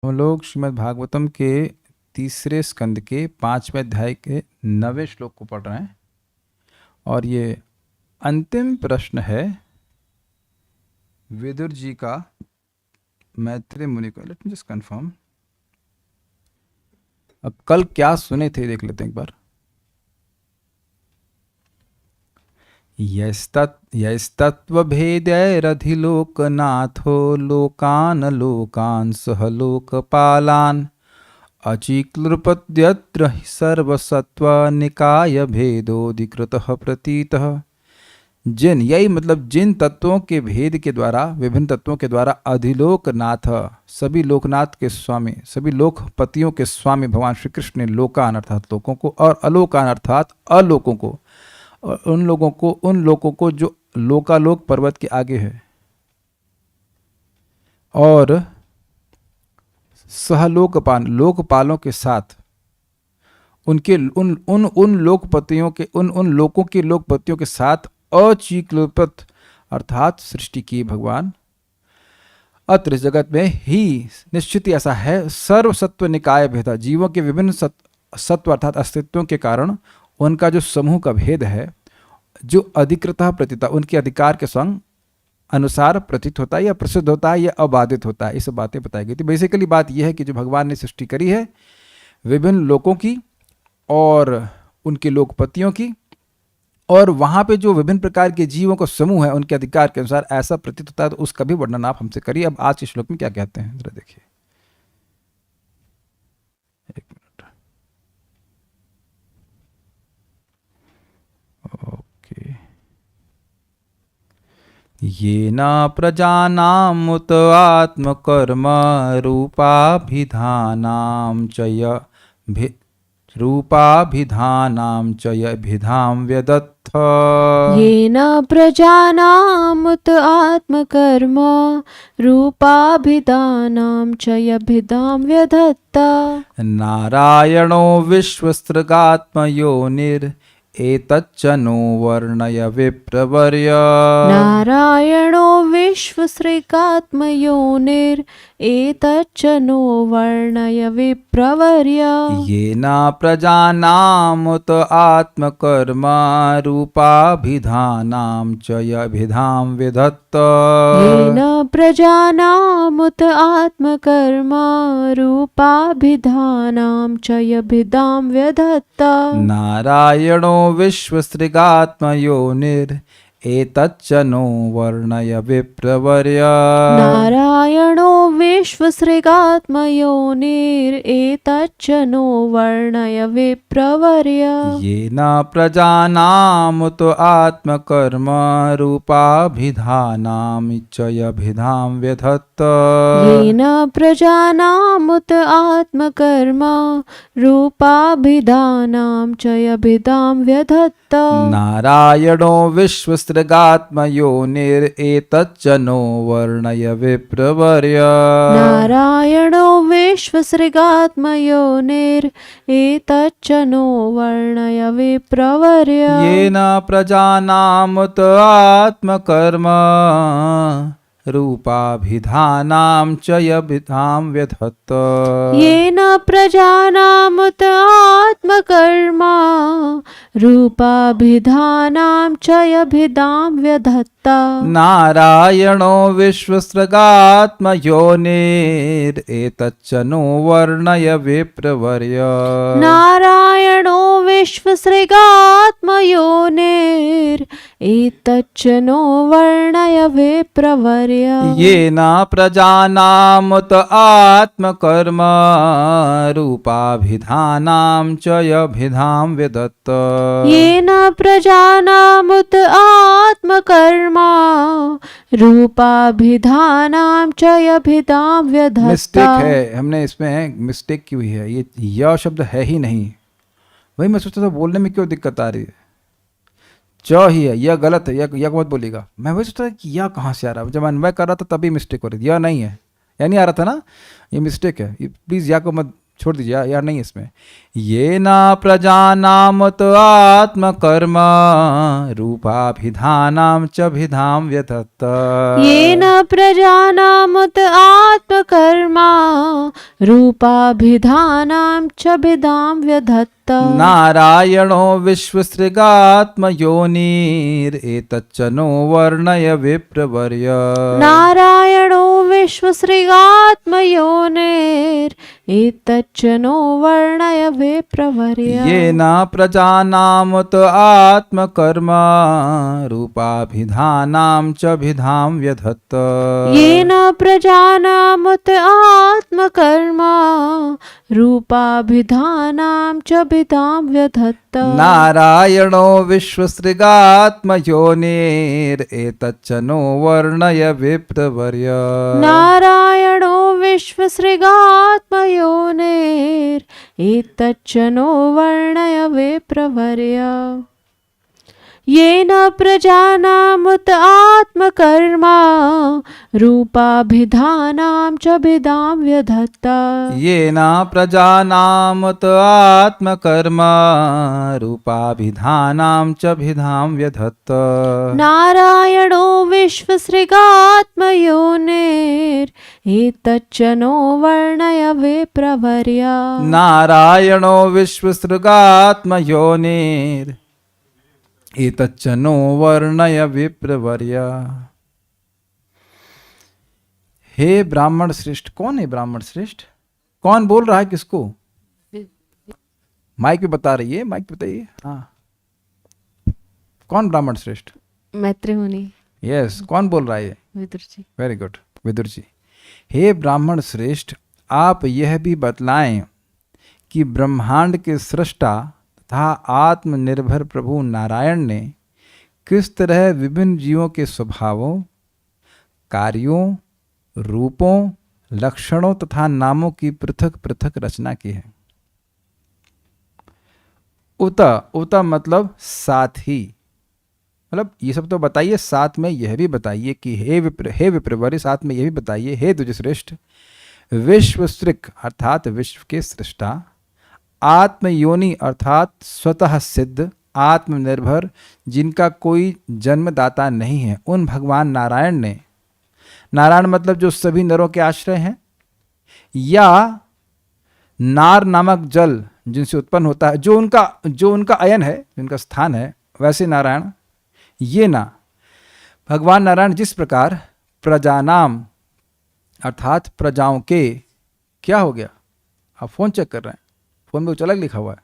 हम लोग श्रीमद् भागवतम के तीसरे स्कंद के 5वें अध्याय के 9वें श्लोक को पढ़ रहे हैं और ये अंतिम प्रश्न है विदुर जी का मैत्रेय मुनि को। Let me just confirm. अब कल क्या सुने थे देख लेते हैं एक बार। यस्तत्त्वभेदैरधिलोकनाथो लोकान् लोकान् सह लोकपालान् अचिक्लृपद्यत्र हि सर्वसत्त्वनिकाय भेदोऽधिकृतः प्रतीतः। जिन यही मतलब जिन तत्वों के भेद के द्वारा विभिन्न तत्वों के द्वारा अधिलोकनाथ सभी लोकनाथ के स्वामी सभी लोकपतियों के स्वामी भगवान श्री कृष्ण ने लोकान अर्थात लोकों को और अलोकान अर्थात अलोकों को और उन लोगों को जो लोकालोक पर्वत के आगे है और सहलोकपाल लोकपालों के साथ उनके उन लोकपतियों के उन लोकों के लोकपतियों के साथ अचिक्लोपत अर्थात सृष्टि की भगवान। अत्र जगत में ही निश्चित ऐसा है सर्वसत्व निकाय भेदा जीवों के विभिन्न सत्व अर्थात अस्तित्वों के कारण उनका जो समूह का भेद है जो अधिकृतः प्रतीता उनके अधिकार के संग अनुसार प्रतीत होता है या प्रसिद्ध होता है या अबाधित होता है। ये सब बातें बताई गई थी। बेसिकली बात यह है कि जो भगवान ने सृष्टि करी है विभिन्न लोकों की और उनके लोकपतियों की और वहाँ पे जो विभिन्न प्रकार के जीवों का समूह है उनके अधिकार के अनुसार ऐसा प्रतीत होता है, तो उसका भी वर्णन आप हमसे करिए। अब आज के श्लोक में क्या कहते हैं जरा देखिए। एक मिनट। ओके। येन प्रजानामुत आत्मकर्म रूपाभिधानां च यभिधां व्यदत्थ। येन प्रजानामुत आत्मकर्म रूपाभिधानां च यभिधां व्यदत्त। नारायणो विश्वस्त्रगात्मयोनिर् एतच्च नो वर्णय विप्रवर्य। नारायणो विश्वसृगात्मयोनिर् एतच्च नो वर्णय विप्रवर्य। येन प्रजानामुत आत्मकर्म रूपाभिधानां च यभिधां विधत्त। येन प्रजानामुत आत्मकर्म रूपाभिधानां च यभिधां व्यदत्त। नारायणो विश्वसृगात्मयोनिर् एतच्च नो वर्णय विप्रवर्य। नारायणो विश्वसृगात्मयोनिर् एतच्च नो वर्णय विप्रवर्य। येन प्रजानामुत आत्मकर्म रूपाभिधानां च यभिधां व्यधत्त। येन प्रजानामुत आत्मकर्म रूपाभिधानां च यभिधां व्यधत्त। नारायणो विश्वसृगात्मयोनिर् एतच्च नो वर्णय विप्रवर्य। नारायणो विश्वसृगात्मयोनिर् एतच्च नो वर्णय विप्रवर्य। येन प्रजानामुत आत्मकर्म रूपाभिधानां च यभिधां व्यधत्त। येन प्रजानामुत आत्मकर्म रूपाभिधानां च यभिधां व्यधत्त। नारायणो विश्वसृगात्मयोनिर् एतच्च नो वर्णय विप्रवर्य। नारायणो विश्वसृगात्मयोनिर् एतच्च नो वर्णय विप्रवर्य। येन प्रजानामुत आत्मकर्म रूपाभिधानां च यभिधां व्यदत्त। येन प्रजानामुत आत्मकर्म रूपाभिधानां च यभिधां व्यदत्त। मिस्टेक है, हमने इसमें मिस्टेक की हुई है। ये य शब्द है ही नहीं। वही मैं सोचता था बोलने में क्यों दिक्कत आ रही है। च ही है, यह गलत है, यह मत बोलिएगा। मैं वही सोचता था कि यह कहाँ से आ रहा है। जब मैं कर रहा था तभी मिस्टेक हो रही थी। यह नहीं है, यह नहीं आ रहा था ना, ये मिस्टेक है। प्लीज़ या को मत छोड़ दीजिए यार, नहीं इसमें। ये ना प्रजानामत आत्मकर्म रूपाभिधानाम च भिधाम व्यथत। येन प्रजानामुत आत्मकर्मा रूपाभिधानां च भिदां व्यधत्त। नारायणो विश्वसृगात्मयोनिरेतच्च नो वर्णय विप्रवर्य। नारायणो विश्वसृगात्मयोनिरेतच्च नो वर्णय विप्रवर्य। येन प्रजानामुत आत्मकर्म रूपाभिधानां च भिधां व्यधत्त। येन प्रजानामुत आत्मकर्मा रूपाभिधानां च भिदां व्यधत्त। नारायणो विश्वसृगात्मयोनिरेतच्च नो वर्णय विप्रवर्य। नारायणो विश्वसृगात्मयोनिरेतच्च नो वर्णय विप्रवर्य। येन प्रजानामुत आत्मकर्मा रूपाभिधानां च भिदां व्यधत्त। येन प्रजानामुत आत्मकर्म रूपाभिधानां च भिधां व्यधत्त। नारायणो विश्वसृगात्मयोनिरेतच्च नो वर्णय विप्रवर्य। नारायणो विश्वसृगात्मयोनिरेतच्च नो वर्णय विप्रवर्य। हे ब्राह्मण श्रेष्ठ। कौन है ब्राह्मण श्रेष्ठ? कौन बोल रहा है किसको? माइक पे बता रही है, माइक पे बताइए। हाँ, कौन ब्राह्मण श्रेष्ठ? मैत्री मुनि। यस, कौन बोल रहा है? विदुर जी। Very good, Vidur ji. हे ब्राह्मण श्रेष्ठ, आप यह भी बतलाएं कि ब्रह्मांड के सृष्टा तथा आत्मनिर्भर प्रभु नारायण ने किस तरह विभिन्न जीवों के स्वभावों, कार्यों, रूपों, लक्षणों तथा नामों की पृथक पृथक रचना की है। उत मतलब साथ ही, मतलब ये सब तो बताइए, साथ में यह भी बताइए कि हे विप्रवर्य, साथ में यह भी बताइए हे द्विजश्रेष्ठ, विश्वसृक् अर्थात विश्व के सृष्टा, आत्मयोनि अर्थात स्वतः सिद्ध, आत्मनिर्भर, जिनका कोई जन्मदाता नहीं है, उन भगवान नारायण ने, नारायण मतलब जो सभी नरों के आश्रय हैं, या नार नामक जल जिनसे उत्पन्न होता है, जो उनका अयन है, जिनका स्थान है, वैसे नारायण। ये ना भगवान नारायण जिस प्रकार प्रजानाम अर्थात प्रजाओं के, क्या हो गया? आप फोन चेक कर रहे हैं, फोन में कुछ अलग लिखा हुआ है।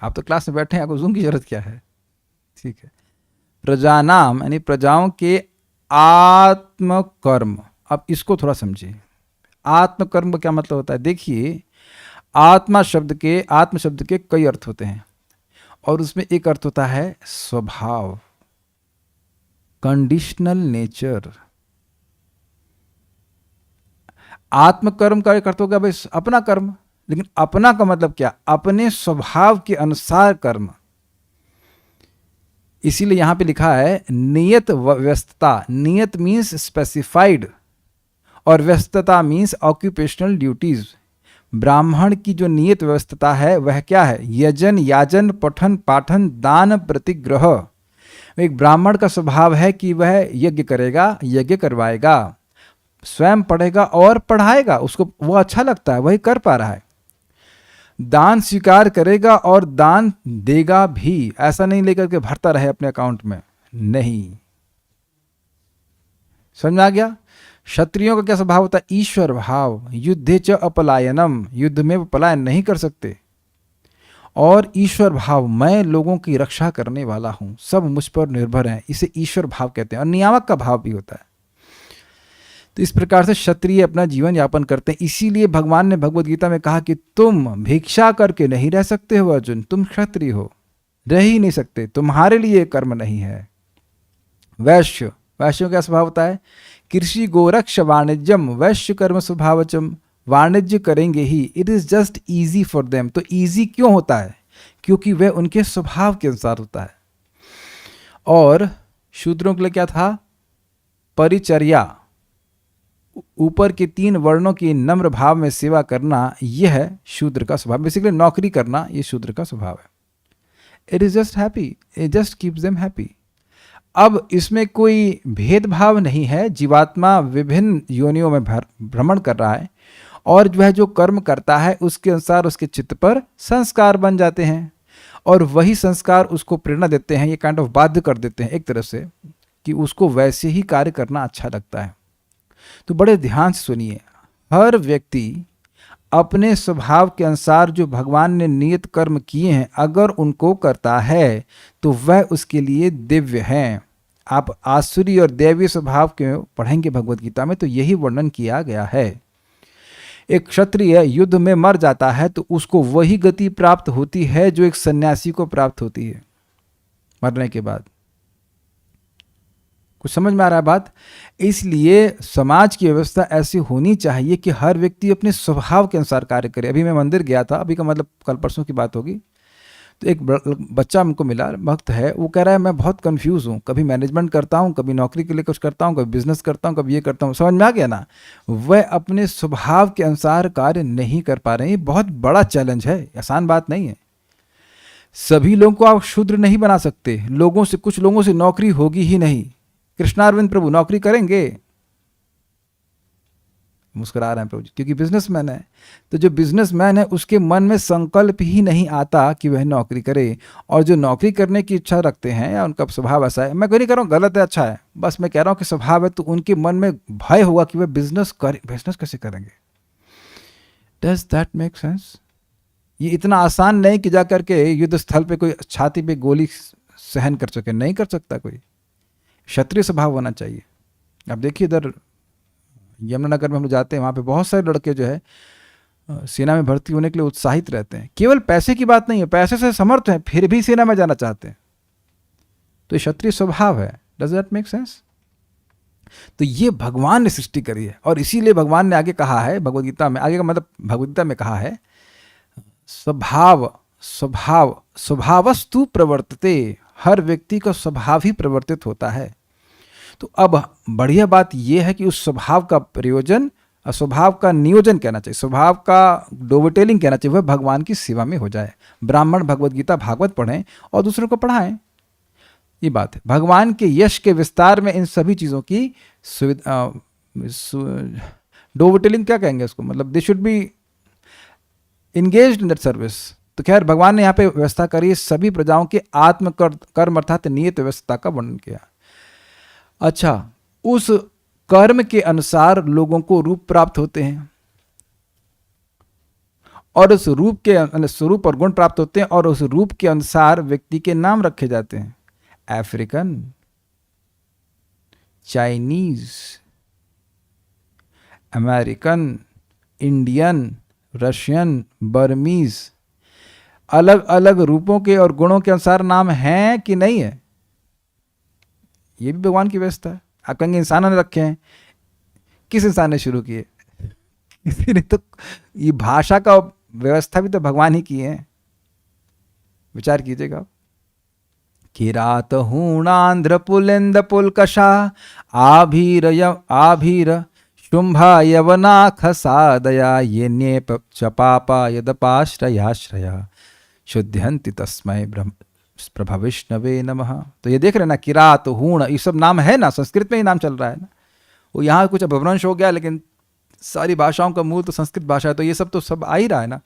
आप तो क्लास में बैठे हैं, आपको जूम की जरूरत क्या है? ठीक है। प्रजानाम यानी प्रजाओं के आत्मकर्म। अब इसको थोड़ा समझिए, आत्मकर्म का क्या मतलब होता है? देखिए, आत्म शब्द के कई अर्थ होते हैं, और उसमें एक अर्थ होता है स्वभाव, कंडीशनल नेचर। आत्मकर्म का एक अर्थ होगा भाई अपना कर्म, लेकिन अपना का मतलब क्या? अपने स्वभाव के अनुसार कर्म। इसीलिए यहां पे लिखा है नियत व्यस्तता। नियत मीन्स स्पेसिफाइड और व्यस्तता मीन्स ऑक्यूपेशनल ड्यूटीज। ब्राह्मण की जो नियत व्यस्तता है वह क्या है? यजन, याजन, पठन, पाठन, दान, प्रतिग्रह। एक ब्राह्मण का स्वभाव है कि वह यज्ञ करेगा, यज्ञ करवाएगा, स्वयं पढ़ेगा और पढ़ाएगा, उसको वो अच्छा लगता है, वही कर पा रहा है। दान स्वीकार करेगा और दान देगा भी, ऐसा नहीं लेकर के भरता रहे अपने अकाउंट में, नहीं। समझ में आ गया? क्षत्रियों का क्या स्वभाव होता है? ईश्वर भाव। युद्धे च अपलायनम, युद्ध में वो पलायन नहीं कर सकते। और ईश्वर भाव, मैं लोगों की रक्षा करने वाला हूं, सब मुझ पर निर्भर हैं, इसे ईश्वर भाव कहते हैं। और नियामक का भाव भी होता है। तो इस प्रकार से क्षत्रिय अपना जीवन यापन करते हैं। इसीलिए भगवान ने भगवद गीता में कहा कि तुम भिक्षा करके नहीं रह सकते हो अर्जुन, तुम क्षत्रिय हो, रह ही नहीं सकते, तुम्हारे लिए कर्म नहीं है। वैश्य, वैश्यों का स्वभाव होता है कृषि गोरक्ष वाणिज्यम वैश्य कर्म स्वभावचम, वाणिज्य करेंगे ही, it is just easy for them. तो ईजी क्यों होता है? क्योंकि वह उनके स्वभाव के अनुसार होता है। और शूद्रों के लिए क्या था? परिचर्या, ऊपर के 3 वर्णों की नम्र भाव में सेवा करना, यह है शूद्र का स्वभाव। बेसिकली नौकरी करना ये शूद्र का स्वभाव है। It is just happy, it just keeps them happy. अब इसमें कोई भेदभाव नहीं है। जीवात्मा विभिन्न योनियों में भ्रमण कर रहा है और जो है जो कर्म करता है उसके अनुसार उसके चित्त पर संस्कार बन जाते हैं और वही संस्कार उसको प्रेरणा देते हैं, ये काइंड ऑफ बाध्य कर देते हैं एक तरह से कि उसको वैसे ही कार्य करना अच्छा लगता है। तो बड़े ध्यान से सुनिए, हर व्यक्ति अपने स्वभाव के अनुसार जो भगवान ने नियत कर्म किए हैं अगर उनको करता है तो वह उसके लिए दिव्य है। आप आसुरी और दैवीय स्वभाव के पढ़ेंगे भगवद गीता में तो यही वर्णन किया गया है। एक क्षत्रिय युद्ध में मर जाता है तो उसको वही गति प्राप्त होती है जो एक सन्यासी को प्राप्त होती है मरने के बाद। कुछ समझ में आ रहा है बात? इसलिए समाज की व्यवस्था ऐसी होनी चाहिए कि हर व्यक्ति अपने स्वभाव के अनुसार कार्य करे। अभी मैं मंदिर गया था, अभी का मतलब कल परसों की बात होगी, तो एक बच्चा हमको मिला, भक्त है, वो कह रहा है मैं बहुत कंफ्यूज हूँ, कभी मैनेजमेंट करता हूँ, कभी नौकरी के लिए कुछ करता हूँ, कभी बिजनेस करता हूँ, कभी ये करता हूँ। समझ में आ गया ना? वह अपने स्वभाव के अनुसार कार्य नहीं कर पा रहे हैं। ये बहुत बड़ा चैलेंज है, आसान बात नहीं है। सभी लोगों को आप शूद्र नहीं बना सकते। लोगों से, कुछ लोगों से नौकरी होगी ही नहीं। कृष्णारविंद प्रभु नौकरी करेंगे? मुस्कुरा रहे हैं प्रभु जी, क्योंकि बिजनेसमैन है। तो जो बिजनेसमैन है उसके मन में संकल्प ही नहीं आता कि वह नौकरी करे, और जो नौकरी करने की इच्छा रखते हैं या उनका स्वभाव ऐसा है, मैं कोई नहीं कह रहा हूँ गलत है अच्छा है, बस मैं कह रहा हूँ कि स्वभाव है, तो उनके मन में भय होगा कि वह बिजनेस कैसे करेंगे। Does that make sense? ये इतना आसान नहीं कि जा करके युद्ध स्थल पे कोई छाती पे गोली सहन कर सके, नहीं कर सकता कोई। क्षत्रिय स्वभाव होना चाहिए। अब देखिए इधर यमुनानगर में हम लोग जाते हैं, वहाँ पे बहुत सारे लड़के जो है सेना में भर्ती होने के लिए उत्साहित रहते हैं। केवल पैसे की बात नहीं है, पैसे से समर्थ हैं फिर भी सेना में जाना चाहते हैं, तो ये क्षत्रिय स्वभाव है। Does that make sense? तो ये भगवान ने सृष्टि करी है, और इसीलिए भगवान ने आगे कहा है भगवद गीता में, आगे का मतलब भगवद गीता में कहा है स्वभावस्तु प्रवर्तते, हर व्यक्ति का स्वभाव ही प्रवर्तित होता है। तो अब बढ़िया बात यह है कि उस स्वभाव का प्रयोजन, स्वभाव का नियोजन कहना चाहिए, स्वभाव का डोवटेलिंग कहना चाहिए, वह भगवान की सेवा में हो जाए। ब्राह्मण भगवद गीता भागवत पढ़ें और दूसरों को पढ़ाएं, ये बात है। भगवान के यश के विस्तार में इन सभी चीज़ों की डोवटेलिंग क्या कहेंगे उसको, मतलब they should be engaged in that service. तो खैर भगवान ने यहाँ पे व्यवस्था करी, सभी प्रजाओं के आत्म कर्म अर्थात नियत व्यवस्था का वर्णन किया। अच्छा, उस कर्म के अनुसार लोगों को रूप प्राप्त होते हैं, और उस रूप के स्वरूप और गुण प्राप्त होते हैं, और उस रूप के अनुसार व्यक्ति के नाम रखे जाते हैं। African, Chinese, American, Indian, Russian, Burmese, अलग अलग रूपों के और गुणों के अनुसार नाम हैं कि नहीं है? ये भी भगवान की व्यवस्था है। आप कहेंगे इंसानों ने रखे हैं, किस इंसान ने शुरू किए? किसी ने तो, ये भाषा का व्यवस्था भी तो भगवान ही की है। विचार कीजिएगा। किरात हूणांध्र पुलिंद पुलकषा आभीर शुंभा यवना खसादया ये न्येप चपापा यदपाश्रयाश्रया शुद्ध्यंति तस्मै ब्रह्म प्रभविष्णवे नमः। तो ये देख रहे ना, किरात, हूण, ये सब नाम है ना, संस्कृत में ही नाम चल रहा है ना। वो यहाँ कुछ अपभ्रंश हो गया, लेकिन सारी भाषाओं का मूल तो संस्कृत भाषा है, तो ये सब तो सब आ ही रहा है ना।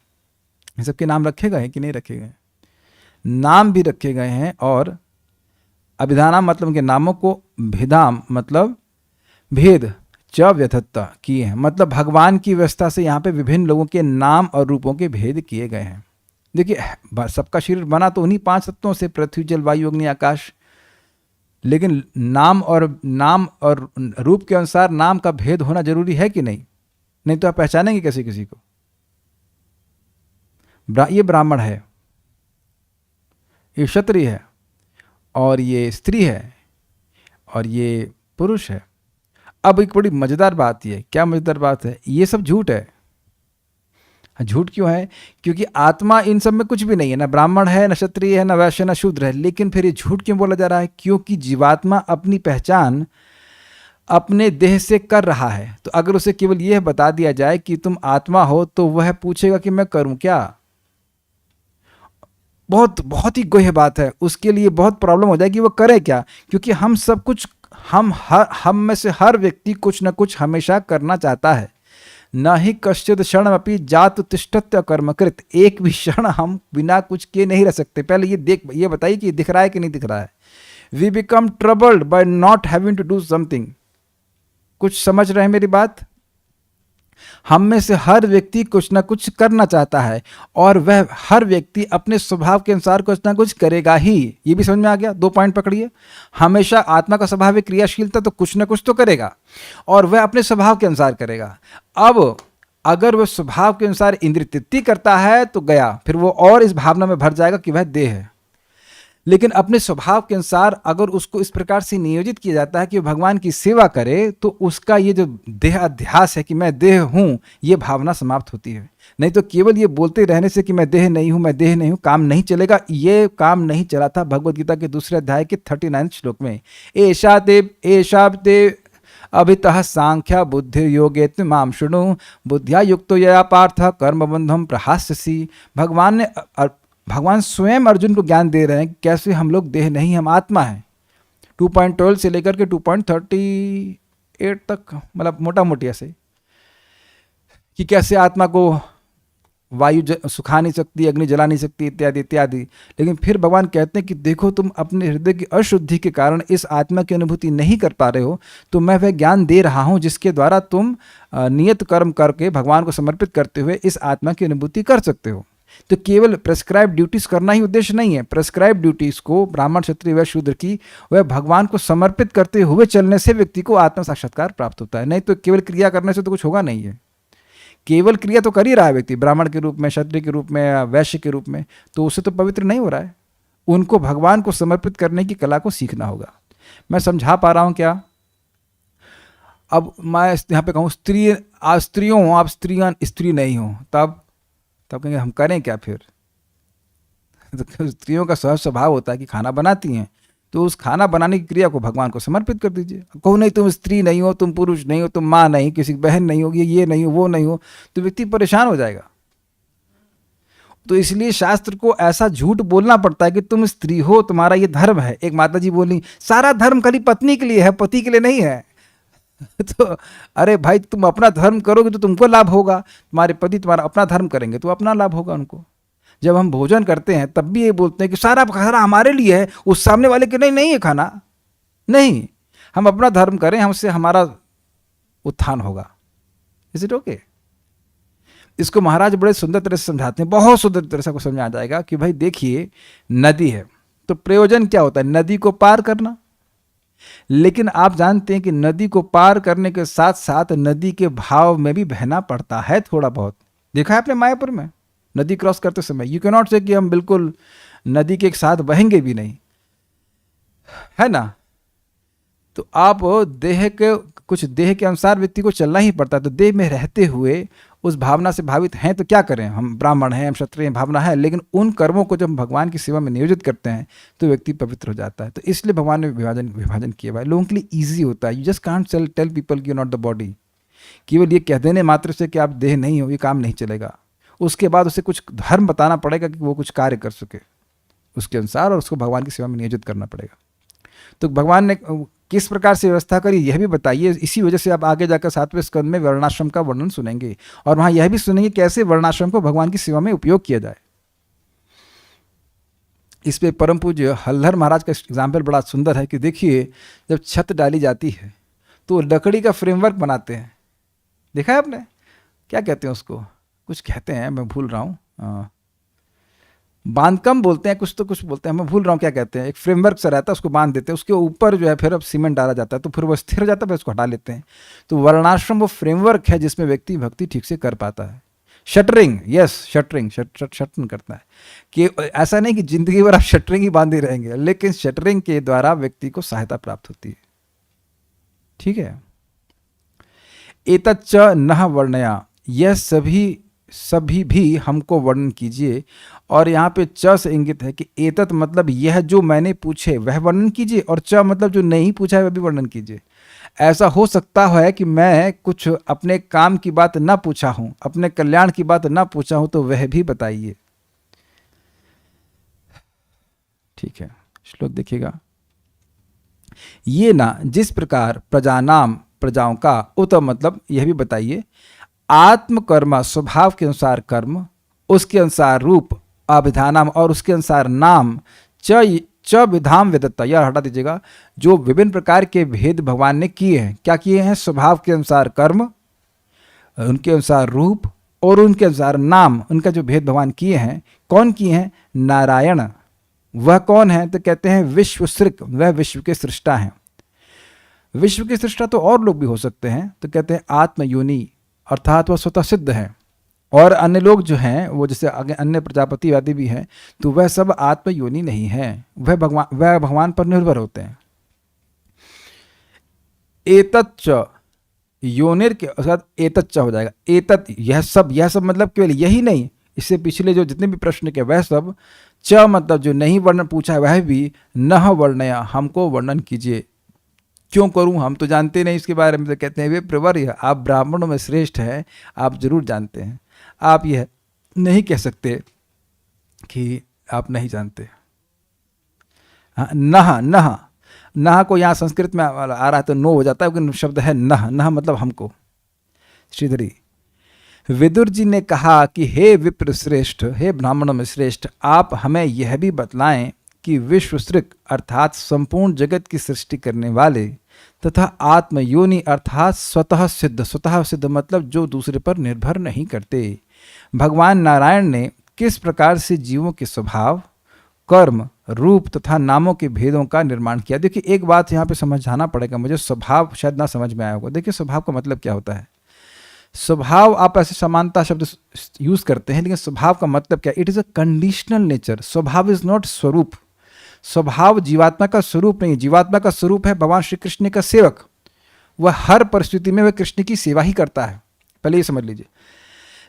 ये सब के नाम रखे गए हैं कि नहीं रखे गए? नाम भी रखे गए हैं। और अभिधानाम मतलब के नामों को भिधाम मतलब भेद च व्यथत्ता किए हैं, मतलब भगवान की व्यवस्था से यहाँ पे विभिन्न लोगों के नाम और रूपों के भेद किए गए हैं। देखिए सबका शरीर बना तो उन्हीं 5 तत्वों से, पृथ्वी, जल, वायु, अग्नि, आकाश, लेकिन नाम और रूप के अनुसार नाम का भेद होना जरूरी है कि नहीं? नहीं तो आप पहचानेंगे कैसे किसी को? ये ब्राह्मण है, ये क्षत्रिय है, और ये स्त्री है, और ये पुरुष है। अब एक बड़ी मजेदार बात ये, क्या मजेदार बात है? ये सब झूठ है। झूठ क्यों है? क्योंकि आत्मा इन सब में कुछ भी नहीं है, ना ब्राह्मण है, ना क्षत्रिय है, ना वैश्य, ना शूद्र है। लेकिन फिर ये झूठ क्यों बोला जा रहा है? क्योंकि जीवात्मा अपनी पहचान अपने देह से कर रहा है, तो अगर उसे केवल यह बता दिया जाए कि तुम आत्मा हो, तो वह पूछेगा कि मैं करूं क्या। बहुत बहुत ही गोह्य बात है, उसके लिए बहुत प्रॉब्लम हो जाएगी वो करे क्या, क्योंकि हम सब कुछ, हम में से हर व्यक्ति कुछ न कुछ हमेशा करना चाहता है। न ही कश्चित क्षण अपनी जात तिष्ठत्य कर्मकृत, एक भी क्षण हम बिना कुछ किए नहीं रह सकते। पहले ये बताइए कि दिख रहा है कि नहीं दिख रहा है। We become troubled by not having to do something. कुछ समझ रहे हैं मेरी बात? हम में से हर व्यक्ति कुछ ना कुछ करना चाहता है, और वह हर व्यक्ति अपने स्वभाव के अनुसार कुछ ना कुछ करेगा ही। ये भी समझ में आ गया? 2 पॉइंट पकड़िए। हमेशा आत्मा का स्वभाव है क्रियाशीलता, तो कुछ ना कुछ तो करेगा, और वह अपने स्वभाव के अनुसार करेगा। अब अगर वह स्वभाव के अनुसार इंद्रिय तृप्ति करता है तो गया, फिर वो और इस भावना में भर जाएगा कि वह देह है। लेकिन अपने स्वभाव के अनुसार अगर उसको इस प्रकार से नियोजित किया जाता है कि वो भगवान की सेवा करे, तो उसका ये जो देह अध्यास है कि मैं देह हूँ, ये भावना समाप्त होती है। नहीं तो केवल ये बोलते रहने से कि मैं देह नहीं हूँ, मैं देह नहीं हूँ, काम नहीं चलेगा। ये काम नहीं चला था भगवद गीता के 2 अध्याय के 39 श्लोक में। एषा ते अभितः सांख्या बुद्धि योगे माम शृणु बुद्धिया युक्तो यया पार्थ कर्म बंधम प्रहास्यसि। भगवान स्वयं अर्जुन को ज्ञान दे रहे हैं कि कैसे हम लोग देह नहीं, हम आत्मा हैं। 2.12 से लेकर के 2.38 तक, मतलब मोटा मोटी ऐसे, कि कैसे आत्मा को वायु सुखा नहीं सकती, अग्नि जला नहीं सकती, इत्यादि इत्यादि। लेकिन फिर भगवान कहते हैं कि देखो, तुम अपने हृदय की अशुद्धि के कारण इस आत्मा की अनुभूति नहीं कर पा रहे हो, तो मैं वह ज्ञान दे रहा हूँ जिसके द्वारा तुम नियत कर्म करके भगवान को समर्पित करते हुए इस आत्मा की अनुभूति कर सकते हो। तो केवल प्रेस्क्राइब ड्यूटीज करना ही उद्देश्य नहीं है। प्रेस्क्राइब ड्यूटीज को ब्राह्मण, क्षत्रिय व शूद्र की वह भगवान को समर्पित करते हुए चलने से व्यक्ति को आत्म साक्षात्कार प्राप्त होता है। नहीं तो केवल क्रिया करने से तो कुछ होगा नहीं है। केवल क्रिया तो कर ही रहा है व्यक्ति, ब्राह्मण के रूप में, क्षत्रिय के रूप में, वैश्य के रूप में, तो उससे तो पवित्र नहीं हो रहा है। उनको भगवान को समर्पित करने की कला को सीखना होगा। मैं समझा पा रहा हूं क्या? अब मैं यहाँ पे कहूँ स्त्रियों हो, आप स्त्री नहीं हो, तब कहेंगे हम करें क्या फिर? तो स्त्रियों का सहज स्वभाव होता है कि खाना बनाती हैं, तो उस खाना बनाने की क्रिया को भगवान को समर्पित कर दीजिए। कहो नहीं तुम स्त्री नहीं हो, तुम पुरुष नहीं हो, तुम माँ नहीं, किसी की बहन नहीं हो, ये नहीं हो, वो नहीं हो, तो व्यक्ति परेशान हो जाएगा। तो इसलिए शास्त्र को ऐसा झूठ बोलना पड़ता है कि तुम स्त्री हो, तुम्हारा ये धर्म है। एक माता जी बोली, सारा धर्म खाली पत्नी के लिए है, पति के लिए नहीं है। तो अरे भाई, तुम अपना धर्म करोगे तो तुमको लाभ होगा, तुम्हारे पति तुम्हारा अपना धर्म करेंगे तो अपना लाभ होगा उनको। जब हम भोजन करते हैं तब भी ये बोलते हैं कि सारा खाना हमारे लिए है, उस सामने वाले के नहीं है खाना। नहीं, हम अपना धर्म करें, हमसे हमारा उत्थान होगा। Is it okay? इसको महाराज बड़े सुंदर तरह से समझाते हैं, बहुत सुंदर तरह से आपको समझ आ जाएगा कि भाई देखिए, नदी है तो प्रयोजन क्या होता है? नदी को पार करना। लेकिन आप जानते हैं कि नदी को पार करने के साथ साथ नदी के भाव में भी बहना पड़ता है थोड़ा बहुत। देखा है आपने मायापुर में नदी क्रॉस करते समय? यू कैन नॉट से कि हम बिल्कुल नदी के साथ बहेंगे भी नहीं, है ना? तो आप देह के अनुसार व्यक्ति को चलना ही पड़ता है। तो देह में रहते हुए उस भावना से भावित हैं तो क्या करें? हम ब्राह्मण हैं, हम क्षत्रिय हैं, भावना है, लेकिन उन कर्मों को जब हम भगवान की सेवा में नियोजित करते हैं तो व्यक्ति पवित्र हो जाता है। तो इसलिए भगवान ने विभाजन किया हुआ है। लोगों के लिए ईजी होता है। You just can't tell people you not the body. केवल ये कह देने मात्र से कि आप देह नहीं हो, ये काम नहीं चलेगा। उसके बाद उसे कुछ धर्म बताना पड़ेगा कि वो कुछ कार्य कर सके उसके अनुसार, और उसको भगवान की सेवा में नियोजित करना पड़ेगा। तो भगवान ने किस प्रकार से व्यवस्था करी यह भी बताइए। इसी वजह से आप आगे जाकर 7वें स्कंद में वर्णाश्रम का वर्णन सुनेंगे, और वहां यह भी सुनेंगे कैसे वर्णाश्रम को भगवान की सेवा में उपयोग किया जाए। इस पे परम पूज्य हल्धर महाराज का एग्जाम्पल बड़ा सुंदर है कि देखिए, जब छत डाली जाती है तो लकड़ी का फ्रेमवर्क बनाते हैं। देखा है आपने? क्या कहते हैं उसको? कुछ कहते हैं, मैं भूल रहा हूँ, बांधकम बोलते हैं, कुछ तो कुछ बोलते हैं, मैं भूल रहा हूँ क्या कहते हैं। एक फ्रेमवर्क सा रहता है, उसको बांध देते हैं, उसके ऊपर जो है फिर अब सीमेंट डाला जाता है, तो फिर वो स्थिर हो जाता है, फिर उसको हटा लेते हैं। तो वर्णाश्रम वो फ्रेमवर्क है जिसमें व्यक्ति भक्ति ठीक से कर पाता है। शटरिंग, यस, शटरिंग करता है कि ऐसा नहीं कि जिंदगी भर आप शटरिंग ही बांधे रहेंगे, लेकिन शटरिंग के द्वारा व्यक्ति को सहायता प्राप्त होती है। ठीक है? एतच्च नह वर्णया, यह सभी भी हमको वर्णन कीजिए। और यहाँ पे च से इंगित है कि एतत मतलब यह जो मैंने पूछे वह वर्णन कीजिए, और च मतलब जो नहीं पूछा है वह भी वर्णन कीजिए। ऐसा हो सकता है कि मैं कुछ अपने काम की बात ना पूछा हूं, अपने कल्याण की बात ना पूछा हूं, तो वह भी बताइए। ठीक है, श्लोक देखिएगा। ये ना जिस प्रकार प्रजानाम, प्रजाओं का, उत मतलब यह भी बताइए, आत्मकर्म स्वभाव के अनुसार कर्म, उसके अनुसार रूप, अभिधानम और उसके अनुसार नाम, च विधाम वेदत्ता, यह हटा दीजिएगा, जो विभिन्न प्रकार के भेद भगवान ने किए हैं। क्या किए हैं? स्वभाव के अनुसार कर्म, उनके अनुसार रूप और उनके अनुसार नाम, उनका जो भेद भगवान किए हैं। कौन किए हैं? नारायण। वह कौन है? तो कहते हैं विश्वसृक, वह विश्व के सृष्टा हैं। विश्व के सृष्टा तो और लोग भी हो सकते हैं, तो कहते हैं आत्मयोनि, अर्थात वह स्वतः सिद्ध है। और अन्य लोग जो हैं वो जैसे आगे अन्य प्रजापतिवादी भी हैं, तो वह सब आत्मयोनि नहीं है, वह भगवान पर निर्भर होते हैं। एतच्च योनिर के साथ एतच्च हो जाएगा। एतत् यह सब मतलब केवल यही नहीं, इससे पिछले जो जितने भी प्रश्न के वह सब, च मतलब जो नहीं वर्णन पूछा है वह भी, नह वर्णया हमको वर्णन कीजिए। क्यों करूं, हम तो जानते नहीं इसके बारे में। तो कहते हैं वे प्रवर्य, आप ब्राह्मणों में श्रेष्ठ हैं, आप जरूर जानते हैं। आप यह नहीं कह सकते कि आप नहीं जानते। हाँ, नह नह नह को यहाँ संस्कृत में आ रहा है तो नो हो जाता है, लेकिन शब्द है नह। नह मतलब हमको। श्रीधरी, विदुर जी ने कहा कि हे विप्र श्रेष्ठ, हे ब्राह्मणों में श्रेष्ठ, आप हमें यह भी बतलाएं कि विश्वसृक अर्थात संपूर्ण जगत की सृष्टि करने वाले तथा आत्मयोनि अर्थात स्वतः सिद्ध मतलब जो दूसरे पर निर्भर नहीं करते, भगवान नारायण ने किस प्रकार से जीवों के स्वभाव, कर्म, रूप तथा नामों के भेदों का निर्माण किया। देखिए एक बात यहाँ पे समझाना पड़ेगा मुझे, स्वभाव शायद ना समझ में आया होगा। देखिए स्वभाव का मतलब क्या होता है? स्वभाव आप ऐसे समानता शब्द यूज करते हैं, लेकिन स्वभाव का मतलब क्या? It is a conditional nature. स्वभाव इज नॉट स्वरूप। स्वभाव जीवात्मा का स्वरूप नहीं। जीवात्मा का स्वरूप है भगवान श्री कृष्ण का सेवक। वह हर परिस्थिति में वह कृष्ण की सेवा ही करता है, पहले ये समझ लीजिए।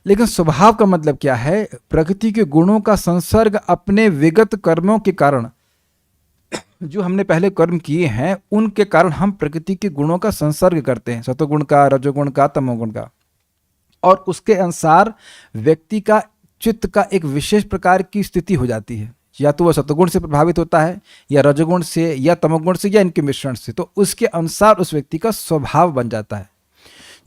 लेकिन स्वभाव का मतलब क्या है? प्रकृति के गुणों का संसर्ग अपने विगत कर्मों के कारण, जो हमने पहले कर्म किए हैं उनके कारण हम प्रकृति के गुणों का संसर्ग करते हैं, सतोगुण का, रजोगुण का, तमोगुण का। और उसके अनुसार व्यक्ति का चित्त का एक विशेष प्रकार की स्थिति हो जाती है, या तो वह सतोगुण से प्रभावित होता है, या रजोगुण से, या तमोगुण से, या इनके मिश्रण से। तो उसके अनुसार उस व्यक्ति का स्वभाव बन जाता है,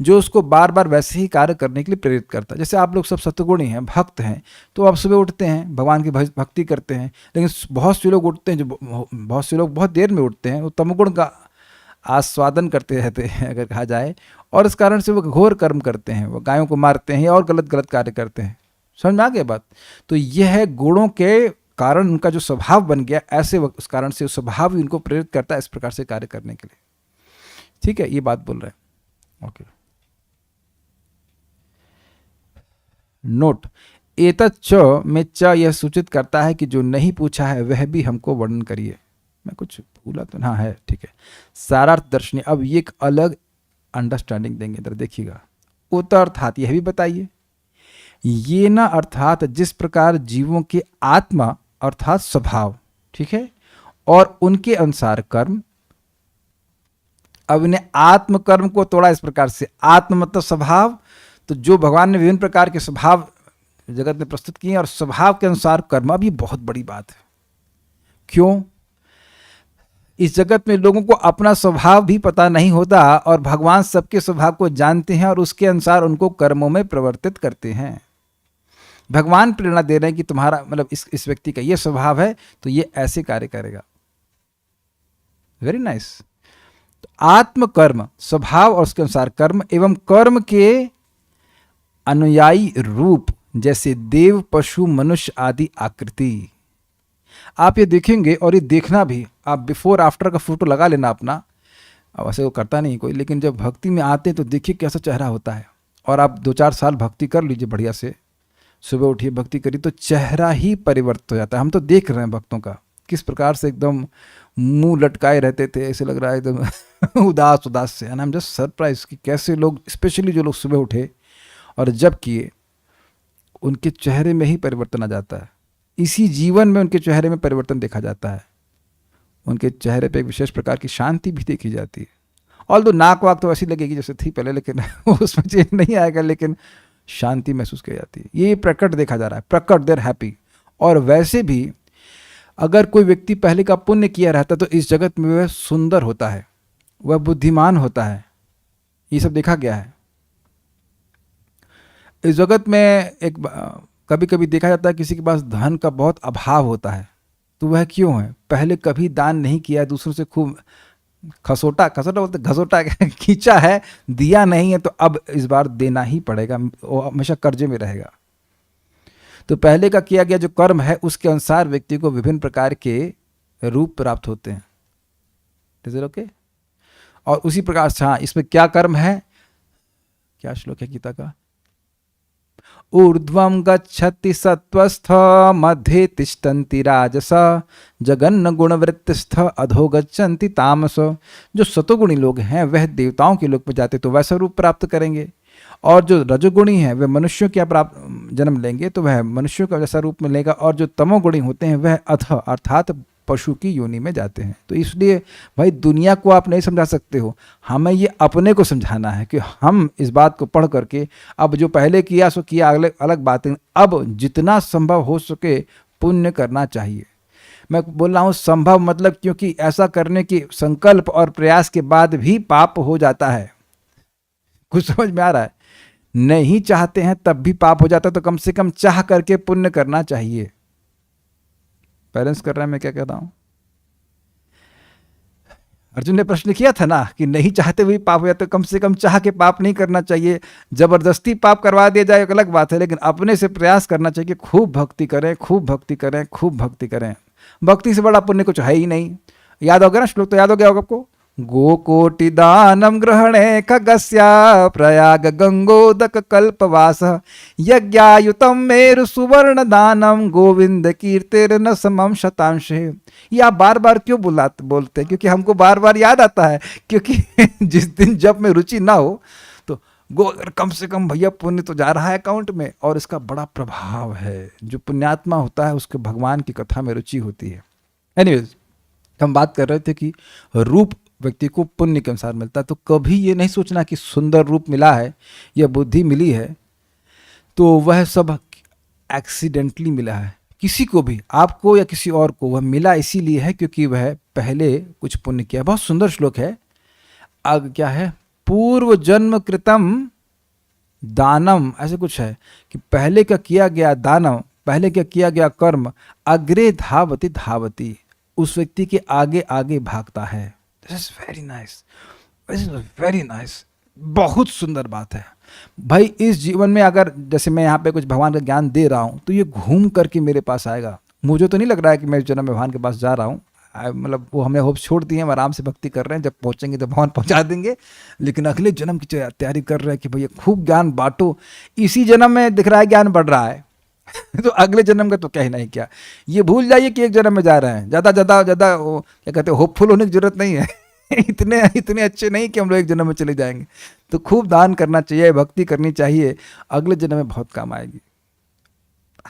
जो उसको बार बार वैसे ही कार्य करने के लिए प्रेरित करता है। जैसे आप लोग सब सतगुणी हैं, भक्त हैं, तो आप सुबह उठते हैं, भगवान की भक्ति करते हैं। लेकिन बहुत से लोग उठते हैं, जो बहुत से लोग बहुत देर में उठते हैं, वो तमोगुण का आस्वादन करते रहते हैं अगर कहा जाए, और इस कारण से वो घोर कर्म करते हैं, वो गायों को मारते हैं और गलत कार्य करते हैं। समझ में आ गया बात? तो यह गुणों के कारण उनका जो स्वभाव बन गया, ऐसे उस कारण से स्वभाव ही उनको प्रेरित करता है इस प्रकार से कार्य करने के लिए। ठीक है, ये बात बोल रहे हैं। ओके, नोट, एतच्च में च यह सूचित करता है कि जो नहीं पूछा है वह भी हमको वर्णन करिए। मैं कुछ भूला तो? हाँ है, ठीक है। सारार्थ दर्शनी, अब ये एक अलग अंडरस्टैंडिंग देंगे, इधर देखिएगा। उत अर्थात यह भी बताइए, ये न अर्थात जिस प्रकार जीवों के आत्मा अर्थात स्वभाव, ठीक है, और उनके अनुसार कर्म। अब इन्हें आत्म कर्म को तोड़ा इस प्रकार से, आत्म मतलब स्वभाव, तो जो भगवान ने विभिन्न प्रकार के स्वभाव जगत में प्रस्तुत किए और स्वभाव के अनुसार कर्म। अब ये बहुत बड़ी बात है। क्यों? इस जगत में लोगों को अपना स्वभाव भी पता नहीं होता, और भगवान सबके स्वभाव को जानते हैं और उसके अनुसार उनको कर्मों में प्रवर्तित करते हैं। भगवान प्रेरणा दे रहे हैं कि तुम्हारा मतलब इस व्यक्ति का ये स्वभाव है तो ये ऐसे कार्य करेगा। Very nice. तो आत्म कर्म, स्वभाव और उसके अनुसार कर्म, एवं कर्म के अनुयायी रूप, जैसे देव, पशु, मनुष्य आदि आकृति। आप ये देखेंगे, और ये देखना भी, आप बिफोर आफ्टर का फोटो लगा लेना अपना। अब ऐसे वो करता नहीं कोई, लेकिन जब भक्ति में आते हैं तो देखिए कैसा चेहरा होता है। और आप 2-4 साल भक्ति कर लीजिए बढ़िया से, सुबह उठिए भक्ति करिए, तो चेहरा ही परिवर्तित हो जाता है। हम तो देख रहे हैं भक्तों का किस प्रकार से एकदम मुंह लटकाए रहते थे, ऐसे लग रहा है एकदम उदास से। And I am just surprise कि कैसे लोग, स्पेशली जो लोग सुबह उठे और जब किए, उनके चेहरे में ही परिवर्तन आ जाता है। इसी जीवन में उनके चेहरे में परिवर्तन देखा जाता है। उनके चेहरे पे एक विशेष प्रकार की शांति भी देखी जाती है। ऑल्दो नाक वाक तो ऐसी लगेगी जैसे थी पहले, लेकिन उसमें चेंज नहीं आएगा, लेकिन शांति महसूस की जाती है। ये प्रकट देखा जा रहा है, प्रकट देर हैप्पी। और वैसे भी अगर कोई व्यक्ति पहले का पुण्य किया रहता तो इस जगत में वह सुंदर होता है, वह बुद्धिमान होता है, ये सब देखा गया है। इस जगत में एक कभी कभी देखा जाता है किसी के पास धन का बहुत अभाव होता है, तो वह क्यों है? पहले कभी दान नहीं किया है, दूसरों से खूब खसोटा बोलते, घसोटा खींचा है, दिया नहीं है, तो अब इस बार देना ही पड़ेगा, वो हमेशा कर्जे में रहेगा। तो पहले का किया गया जो कर्म है उसके अनुसार व्यक्ति को विभिन्न प्रकार के रूप प्राप्त होते हैं। Is it okay? और उसी प्रकार से, हाँ, इसमें क्या कर्म है, क्या श्लोक है गीता का? ऊर्ध्वं गच्छति सत्वस्थ मध्ये तिष्ठन्ति राजस जगन्न गुणवृत्तिस्थ अधो गच्छन्ति तामस। जो सतोगुणी लोग हैं वह देवताओं के लोक में जाते तो वैसा रूप प्राप्त करेंगे, और जो रजोगुणी हैं वह मनुष्यों क्या प्राप्त जन्म लेंगे तो वह मनुष्यों का जैसा रूप मिलेगा, और जो तमोगुणी होते हैं वह अथ अर्थात पशु की योनि में जाते हैं। तो इसलिए भाई दुनिया को आप नहीं समझा सकते हो, हमें ये अपने को समझाना है कि हम इस बात को पढ़ करके, अब जो पहले किया सो किया, अलग बात है, अब जितना संभव हो सके पुण्य करना चाहिए। मैं बोल रहा हूँ संभव मतलब क्योंकि ऐसा करने की संकल्प और प्रयास के बाद भी पाप हो जाता है। कुछ समझ में आ रहा है? नहीं चाहते हैं तब भी पाप हो जाता है, तो कम से कम चाह करके पुण्य करना चाहिए। बैलेंस कर रहा है मैं क्या कहता हूं? अर्जुन ने प्रश्न किया था ना कि नहीं चाहते हुए पाप हो जाते, तो कम से कम चाह के पाप नहीं करना चाहिए। जबरदस्ती पाप करवा दिया जाए एक अलग बात है, लेकिन अपने से प्रयास करना चाहिए कि खूब भक्ति करें, खूब भक्ति करें, खूब भक्ति करें। भक्ति से बड़ा पुण्य कुछ है ही नहीं। याद हो गया ना श्लोक? तो याद हो गया होगा आपको। गोकोटि दानम ग्रहणे खगस्या प्रयाग गंगोदक कल्पवास यज्ञायुतम मेरु सुवर्ण दानम गोविंद कीर्तिर न समम शतांशे। ये आप बार बार क्यों बोलते हैं? क्योंकि हमको बार बार याद आता है, क्योंकि जिस दिन जब में रुचि ना हो तो कम से कम भैया पुण्य तो जा रहा है अकाउंट में, और इसका बड़ा प्रभाव है। जो पुण्यात्मा होता है उसके भगवान की कथा में रुचि होती है। एनीवेज, हम बात कर रहे थे कि रूप व्यक्ति को पुण्य के अनुसार मिलता है, तो कभी ये नहीं सोचना कि सुंदर रूप मिला है या बुद्धि मिली है तो वह सब एक्सीडेंटली मिला है। किसी को भी, आपको या किसी और को, वह मिला इसीलिए है क्योंकि वह पहले कुछ पुण्य किया। बहुत सुंदर श्लोक है। आगे क्या है? पूर्व जन्म कृतम दानम, ऐसे कुछ है कि पहले का किया गया दानम, पहले का किया गया कर्म अग्रे धावती धावती, उस व्यक्ति के आगे आगे भागता है। This is very nice, this is very nice. बहुत सुंदर बात है भाई। इस जीवन में अगर जैसे मैं यहाँ पे कुछ भगवान का ज्ञान दे रहा हूँ तो ये घूम करके मेरे पास आएगा। मुझे तो नहीं लग रहा है कि मैं इस जन्म में भगवान के पास जा रहा हूँ, मतलब वो हमने होप छोड़ दी है, हम आराम से भक्ति कर रहे हैं, जब पहुँचेंगे तो भगवान पहुँचा देंगे। लेकिन अगले जन्म की तैयारी कर रहे हैं कि भैया खूब ज्ञान बांटो। इसी जन्म में दिख रहा है ज्ञान बढ़ रहा है तो अगले जन्म का तो क्या ही नहीं। क्या ये भूल जाइए कि एक जन्म में जा रहे हैं। ज़्यादा क्या कहते हैं, होपफुल होने की जरूरत नहीं है इतने अच्छे नहीं कि हम लोग एक जन्म में चले जाएंगे। तो खूब दान करना चाहिए, भक्ति करनी चाहिए, अगले जन्म में बहुत काम आएगी।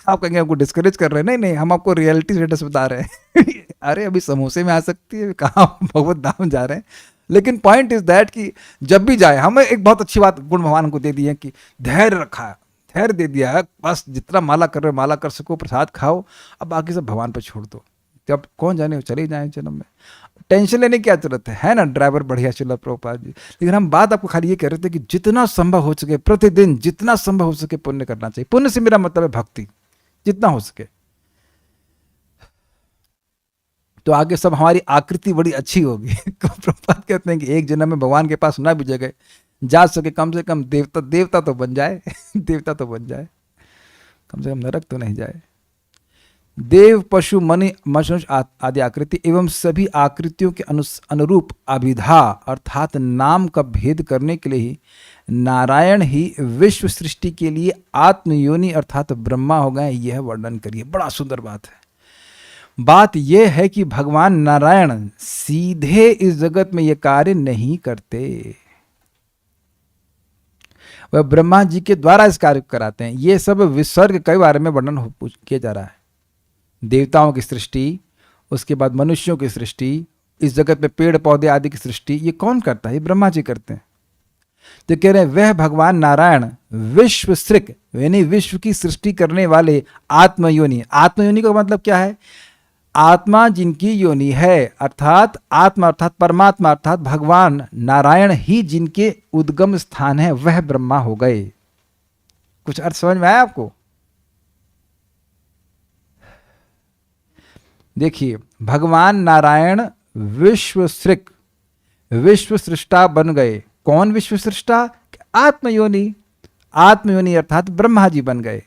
आप कहेंगे हमको डिस्करेज कर रहे हैं? नहीं, हम आपको रियलिटी स्टेटस बता रहे हैं अरे अभी समोसे में आ सकती है, कहाँ भगवत धाम जा रहे हैं। लेकिन पॉइंट इज दैट कि जब भी जाए, हमें एक बहुत अच्छी बात गुण भगवान हमको दे दी है कि धैर्य रखा है, धैर्य दे दिया है। बस जितना माला कर रहे हो माला कर सको, प्रसाद खाओ, अब बाकी सब भगवान पर छोड़ दो। जब कौन जाने चले जाए जन्म में, टेंशन लेने की क्या जरूरत है ना? ड्राइवर बढ़िया चला प्रभुपाद जी। लेकिन हम बात आपको खाली ये कह रहे थे कि जितना संभव हो सके प्रतिदिन, जितना संभव हो सके पुण्य करना चाहिए। पुण्य से मेरा मतलब है भक्ति, जितना हो सके। तो आगे सब हमारी आकृति बड़ी अच्छी होगी प्रभुपाद कहते हैं कि एक जन्म में भगवान के पास ना भी जगह जा सके, कम से कम देवता तो बन जाए देवता तो बन जाए, कम से कम नरक तो नहीं जाए। देव, पशु, मनुष्य आदि आकृति एवं सभी आकृतियों के अनुरूप अभिधा अर्थात नाम का भेद करने के लिए ही नारायण ही विश्व सृष्टि के लिए आत्मयोनि अर्थात ब्रह्मा हो गए, यह वर्णन करिए। बड़ा सुंदर बात है। बात यह है कि भगवान नारायण सीधे इस जगत में यह कार्य नहीं करते, वह ब्रह्मा जी के द्वारा इस कार्य को कराते हैं। ये सब विसर्ग कई बारे में वर्णन किया जा रहा है। देवताओं की सृष्टि, उसके बाद मनुष्यों की सृष्टि, इस जगत में पेड़ पौधे आदि की सृष्टि ये कौन करता है? ये ब्रह्मा जी करते हैं। तो कह रहे हैं वह भगवान नारायण विश्व सृक यानी विश्व की सृष्टि करने वाले आत्मयोनि। आत्मयोनि का मतलब क्या है? आत्मा जिनकी योनि है, अर्थात आत्मा अर्थात परमात्मा अर्थात भगवान नारायण ही जिनके उद्गम स्थान है, वह ब्रह्मा हो गए। कुछ अर्थ समझ में आया आपको? देखिए, भगवान नारायण विश्व सृक विश्व सृष्टा बन गए। कौन विश्व सृष्टा? आत्मयोनि। आत्मयोनि अर्थात ब्रह्मा जी बन गए।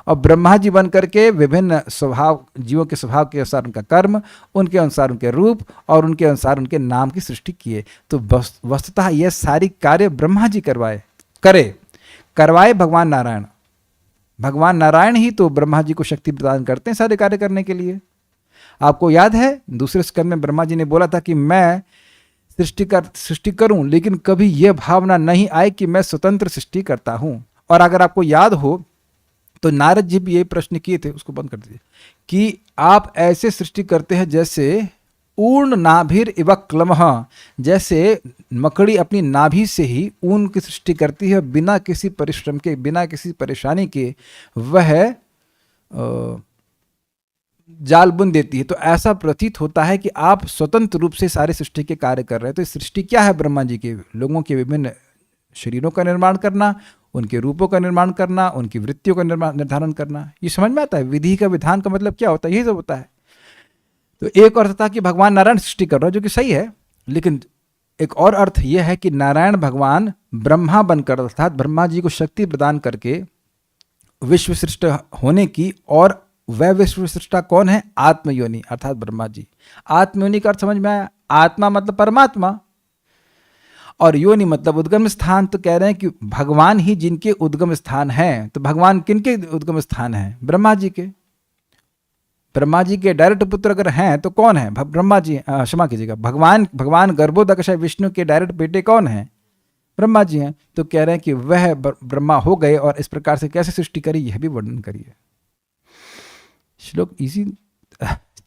और ब्रह्मा जी बन करके विभिन्न स्वभाव, जीवों के स्वभाव के अनुसार उनका कर्म, उनके अनुसार उनके रूप और उनके अनुसार उनके नाम की सृष्टि किए। तो वस्तुतः यह सारी कार्य ब्रह्मा जी करवाए भगवान नारायण। भगवान नारायण ही तो ब्रह्मा जी को शक्ति प्रदान करते हैं सारे कार्य करने के लिए। आपको याद है दूसरे स्कंद में ब्रह्मा जी ने बोला था कि मैं सृष्टि करूं, लेकिन कभी यह भावना नहीं आई कि मैं स्वतंत्र सृष्टि करता हूं। और अगर आपको याद हो तो नारद जी भी ये प्रश्न किए थे, उसको बंद कर दीजिए, कि आप ऐसे सृष्टि करते हैं जैसे ऊर्ण नाभिर इव क्लमः, जैसे मकड़ी अपनी नाभि से ही ऊन की सृष्टि करती है बिना किसी परिश्रम के, बिना किसी परेशानी के वह जाल बुन देती है। तो ऐसा प्रतीत होता है कि आप स्वतंत्र रूप से सारे सृष्टि के कार्य कर रहे हैं। तो इस सृष्टि क्या है? ब्रह्मा जी के लोगों के विभिन्न शरीरों का निर्माण करना, उनके रूपों का निर्माण करना, उनकी वृत्तियों का निर्धारण करना। ये समझ में आता है? विधि का विधान का मतलब क्या होता है? यही सब होता है। तो एक अर्थ था कि भगवान नारायण सृष्टि कर रहा है, जो कि सही है, लेकिन एक और अर्थ यह है कि नारायण भगवान ब्रह्मा बनकर अर्थात ब्रह्मा जी को शक्ति प्रदान करके विश्व सृष्ट होने की, और वह विश्व सृष्टा कौन है? आत्मयोनि अर्थात ब्रह्मा जी। आत्मयोनि का अर्थ समझ में आया? आत्मा मतलब परमात्मा और योनि मतलब उद्गम स्थान। तो कह रहे हैं कि भगवान ही जिनके उद्गम स्थान हैं। तो भगवान किनके उद्गम स्थान हैं? ब्रह्मा जी के। ब्रह्मा जी के डायरेक्ट पुत्र अगर हैं तो कौन है? ब्रह्मा जी, क्षमा कीजिएगा, भगवान गर्भोदकश विष्णु के डायरेक्ट बेटे कौन हैं? ब्रह्मा जी हैं। तो कह रहे हैं कि वह ब्रह्मा हो गए, और इस प्रकार से कैसे सृष्टि करी यह भी वर्णन करिए। श्लोक इजी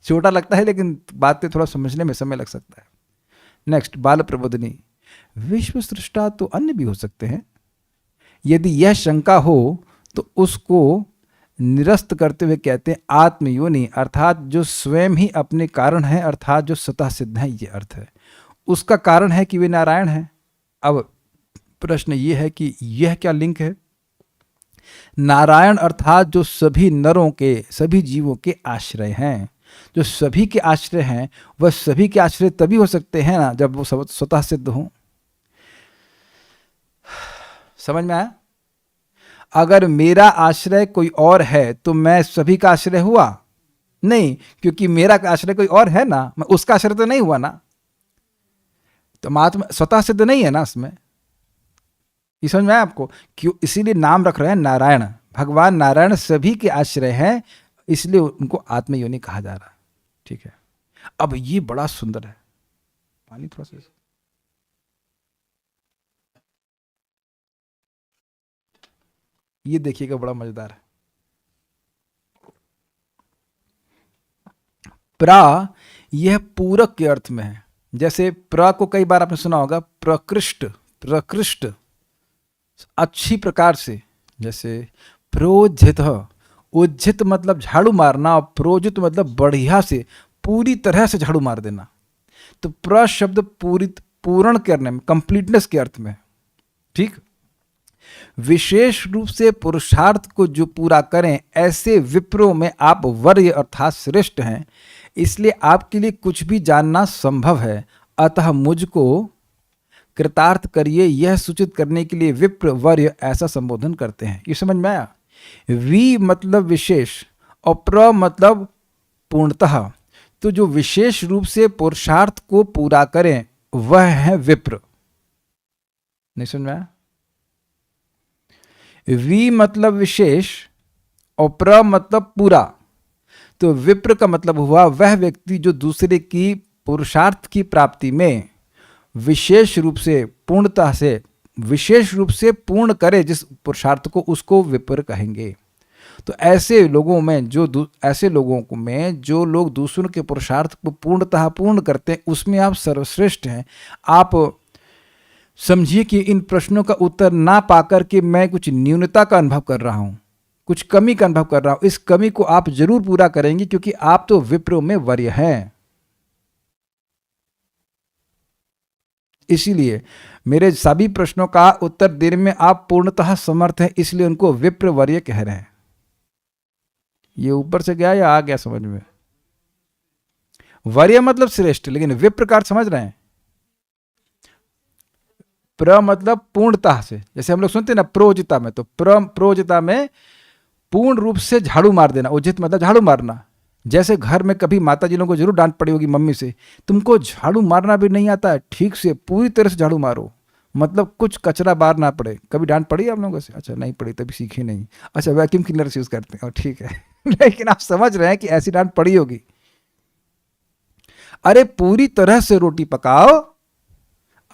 छोटा लगता है, लेकिन बातें थोड़ा समझने में समय लग सकता है। नेक्स्ट, बाल प्रबोधनी। विश्व सृष्टा तो अन्य भी हो सकते हैं। यदि यह शंका हो तो उसको निरस्त करते हुए कहते हैं आत्मयोनि अर्थात जो स्वयं ही अपने कारण है, अर्थात जो स्वतः सिद्ध है। ये अर्थ है। उसका कारण है कि वे नारायण हैं। अब प्रश्न ये है कि यह क्या लिंक है? नारायण अर्थात जो सभी नरों के, सभी जीवों के आश्रय हैं। जो सभी के आश्रय हैं वह सभी के आश्रय तभी हो सकते हैं ना जब वो स्वतः सिद्ध हों। समझ में आया? अगर मेरा आश्रय कोई और है तो मैं सभी का आश्रय हुआ नहीं, क्योंकि मेरा आश्रय कोई और है ना, मैं उसका आश्रय तो नहीं हुआ ना। तो महात्मा स्वतः सिद्ध नहीं है ना उसमें। ये समझ में आया आपको? क्यों? इसीलिए नाम रख रहे हैं नारायण। भगवान नारायण सभी के आश्रय हैं, इसलिए उनको आत्मयोनि कहा जा रहा है। ठीक है। अब ये बड़ा सुंदर है। पानी थोड़ा सा, ये देखिएगा, बड़ा मजेदार है। प्रा यह पूरक के अर्थ में है। जैसे प्र को कई बार आपने सुना होगा, प्रकृष्ट, प्रकृष्ट अच्छी प्रकार से। जैसे प्रोज्झित, उज्झित मतलब झाड़ू मारना, और प्रोजित मतलब बढ़िया से, पूरी तरह से झाड़ू मार देना। तो प्र शब्द पूर्ण करने में, कंप्लीटनेस के अर्थ में। ठीक। विशेष रूप से पुरुषार्थ को जो पूरा करें, ऐसे विप्रों में आप वर्य अर्थात श्रेष्ठ हैं, इसलिए आपके लिए कुछ भी जानना संभव है। अतः मुझको कृतार्थ करिए, यह सूचित करने के लिए विप्र वर्य ऐसा संबोधन करते हैं। ये समझ में आया? वी मतलब विशेष और प्र मतलब पूर्णतः। तो जो विशेष रूप से पुरुषार्थ को पूरा करें वह है विप्र। नहीं समझ में आया? वी मतलब विशेष और प्र मतलब पूरा। तो विप्र का मतलब हुआ वह व्यक्ति जो दूसरे की पुरुषार्थ की प्राप्ति में विशेष रूप से, पूर्णता से, विशेष रूप से पूर्ण करे जिस पुरुषार्थ को, उसको विप्र कहेंगे। तो ऐसे लोगों में ऐसे लोगों को में जो लोग दूसरों के पुरुषार्थ को पूर्णतः पूर्ण करते हैं, उसमें आप सर्वश्रेष्ठ हैं। आप समझिए कि इन प्रश्नों का उत्तर ना पाकर के मैं कुछ न्यूनता का अनुभव कर रहा हूं, कुछ कमी का अनुभव कर रहा हूं। इस कमी को आप जरूर पूरा करेंगे, क्योंकि आप तो विप्रो में वरीय हैं। इसीलिए मेरे सभी प्रश्नों का उत्तर देने में आप पूर्णतः समर्थ हैं, इसलिए उनको विप्र वरीय कह रहे हैं। ये ऊपर से गया या आ गया समझ में? वरीय मतलब श्रेष्ठ, लेकिन विप्र का अर्थ समझ रहे हैं? प्र मतलब पूर्णतः से, जैसे हम लोग सुनते हैं ना प्रोजिता में, तो प्रोजिता में पूर्ण रूप से झाड़ू मार देना। उचित मतलब झाड़ू मारना। जैसे घर में कभी माता जी लोगों को जरूर डांट पड़ी होगी मम्मी से, तुमको झाड़ू मारना भी नहीं आता है, ठीक से पूरी तरह से झाड़ू मारो, मतलब कुछ कचरा बाहर ना पड़े। कभी डांट पड़ी है आप लोगों से? अच्छा नहीं पड़ी, तभी सीखी नहीं। अच्छा वैक्यूम क्लीनर यूज करते हैं, ठीक है। लेकिन आप समझ रहे हैं कि ऐसी डांट पड़ी होगी। अरे पूरी तरह से रोटी पकाओ,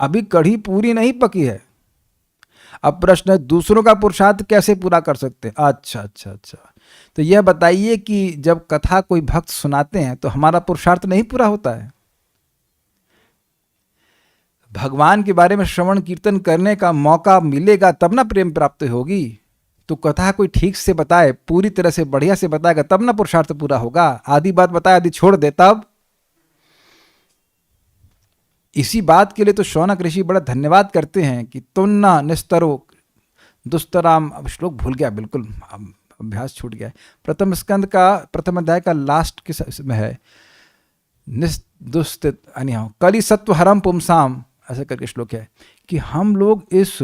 अभी कढ़ी पूरी नहीं पकी है। अब प्रश्न है दूसरों का पुरुषार्थ कैसे पूरा कर सकते हैं? अच्छा, तो यह बताइए कि जब कथा कोई भक्त सुनाते हैं तो हमारा पुरुषार्थ नहीं पूरा होता है? भगवान के बारे में श्रवण कीर्तन करने का मौका मिलेगा तब ना प्रेम प्राप्ति होगी। तो कथा कोई ठीक से बताए, पूरी तरह से बढ़िया से बताएगा तब ना पुरुषार्थ पूरा होगा। आधी बात बताए आधी छोड़ दे तब। इसी बात के लिए तो शौनक ऋषि बड़ा धन्यवाद करते हैं कि तुन्ना निस्तरो दुस्तराम। अब श्लोक भूल गया बिल्कुल, अभ्यास छूट गया। प्रथम स्कंद का प्रथम अध्याय का लास्ट के में है, दुस्त कली सत्व हरम पुमसाम, ऐसा करके श्लोक है कि हम लोग इस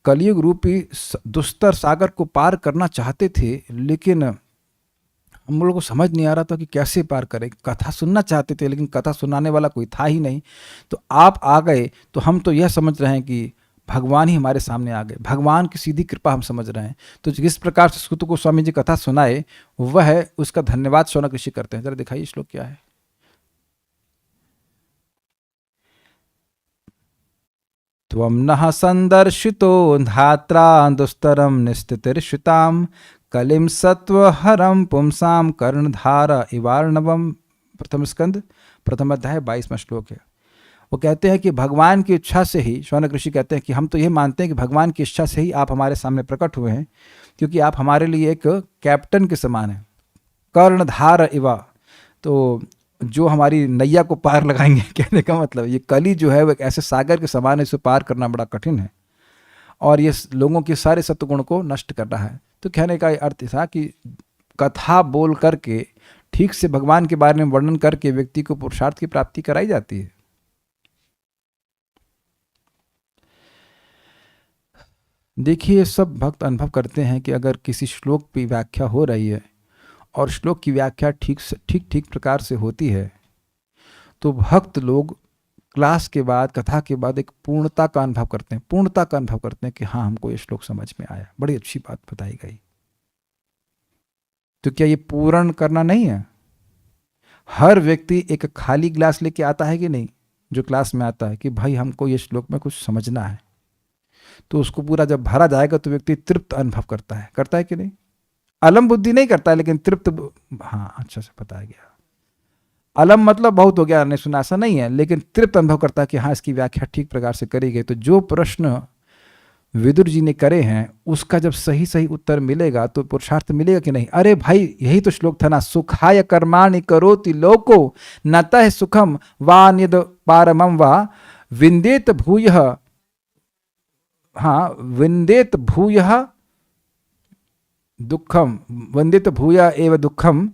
कलयुग रूपी दुस्तर सागर को पार करना चाहते थे, लेकिन हम लोगों को समझ नहीं आ रहा था कि कैसे पार करें। कथा सुनना चाहते थे, लेकिन कथा सुनाने वाला कोई था ही नहीं। तो आप आ गए, तो हम तो यह समझ रहे हैं कि भगवान ही हमारे सामने आ गए, भगवान की सीधी कृपा हम समझ रहे हैं। तो जिस प्रकार से सुत को स्वामी जी कथा सुनाए, वह उसका धन्यवाद शौनक ऋषि करते हैं। जरा दिखाइए श्लोक क्या है। त्वं नः संदर्शितो धात्रा दुस्तरम निस्थितिर्षिताम कलिम सत्वहरम पुंसाम कर्णधार इवार्णवम। प्रथम स्कंद प्रथम अध्याय 22वां श्लोक है। वो कहते हैं कि भगवान की इच्छा से ही, शौनक ऋषि कहते हैं कि हम तो ये मानते हैं कि भगवान की इच्छा से ही आप हमारे सामने प्रकट हुए हैं, क्योंकि आप हमारे लिए एक कैप्टन के समान हैं, कर्णधार इवा। तो जो हमारी नैया को पार लगाएंगे, कहने का मतलब ये कली जो है वो एक ऐसे सागर के समान है, इसे पार करना बड़ा कठिन है, और ये लोगों के सारे सत्वगुण को नष्ट कर रहा है। तो कहने का अर्थ था कि कथा बोल करके, ठीक से भगवान के बारे में वर्णन करके व्यक्ति को पुरुषार्थ की प्राप्ति कराई जाती है। देखिए, सब भक्त अनुभव करते हैं कि अगर किसी श्लोक की व्याख्या हो रही है और श्लोक की व्याख्या ठीक प्रकार से होती है, तो भक्त लोग क्लास के बाद, कथा के बाद एक पूर्णता का अनुभव करते हैं, पूर्णता का अनुभव करते हैं कि हाँ, हमको ये श्लोक समझ में आया, बड़ी अच्छी बात बताई गई। तो क्या ये पूर्ण करना नहीं है? हर व्यक्ति एक खाली ग्लास लेके आता है कि नहीं, जो क्लास में आता है कि भाई हमको ये श्लोक में कुछ समझना है, तो उसको पूरा जब भरा जाएगा तो व्यक्ति तृप्त अनुभव करता है कि नहीं? अलम बुद्धि नहीं करता है, लेकिन तृप्त, हाँ अच्छा से बताया गया। अलम मतलब बहुत हो गया, नहीं सुना, ऐसा नहीं है, लेकिन तृप्त अनुभव करता है कि हाँ, इसकी व्याख्या ठीक प्रकार से करी गई। तो जो प्रश्न विदुर जी ने करे हैं, उसका जब सही सही उत्तर मिलेगा तो पुरुषार्थ मिलेगा कि नहीं? अरे भाई, यही तो श्लोक था ना, सुखाय कर्माणि करोति लोको नतः सुखम वा निद पारमम वा विंदेत भूयः, हाँ, विंदेत भूयः दुखम, वंदित भूया एवं दुखम।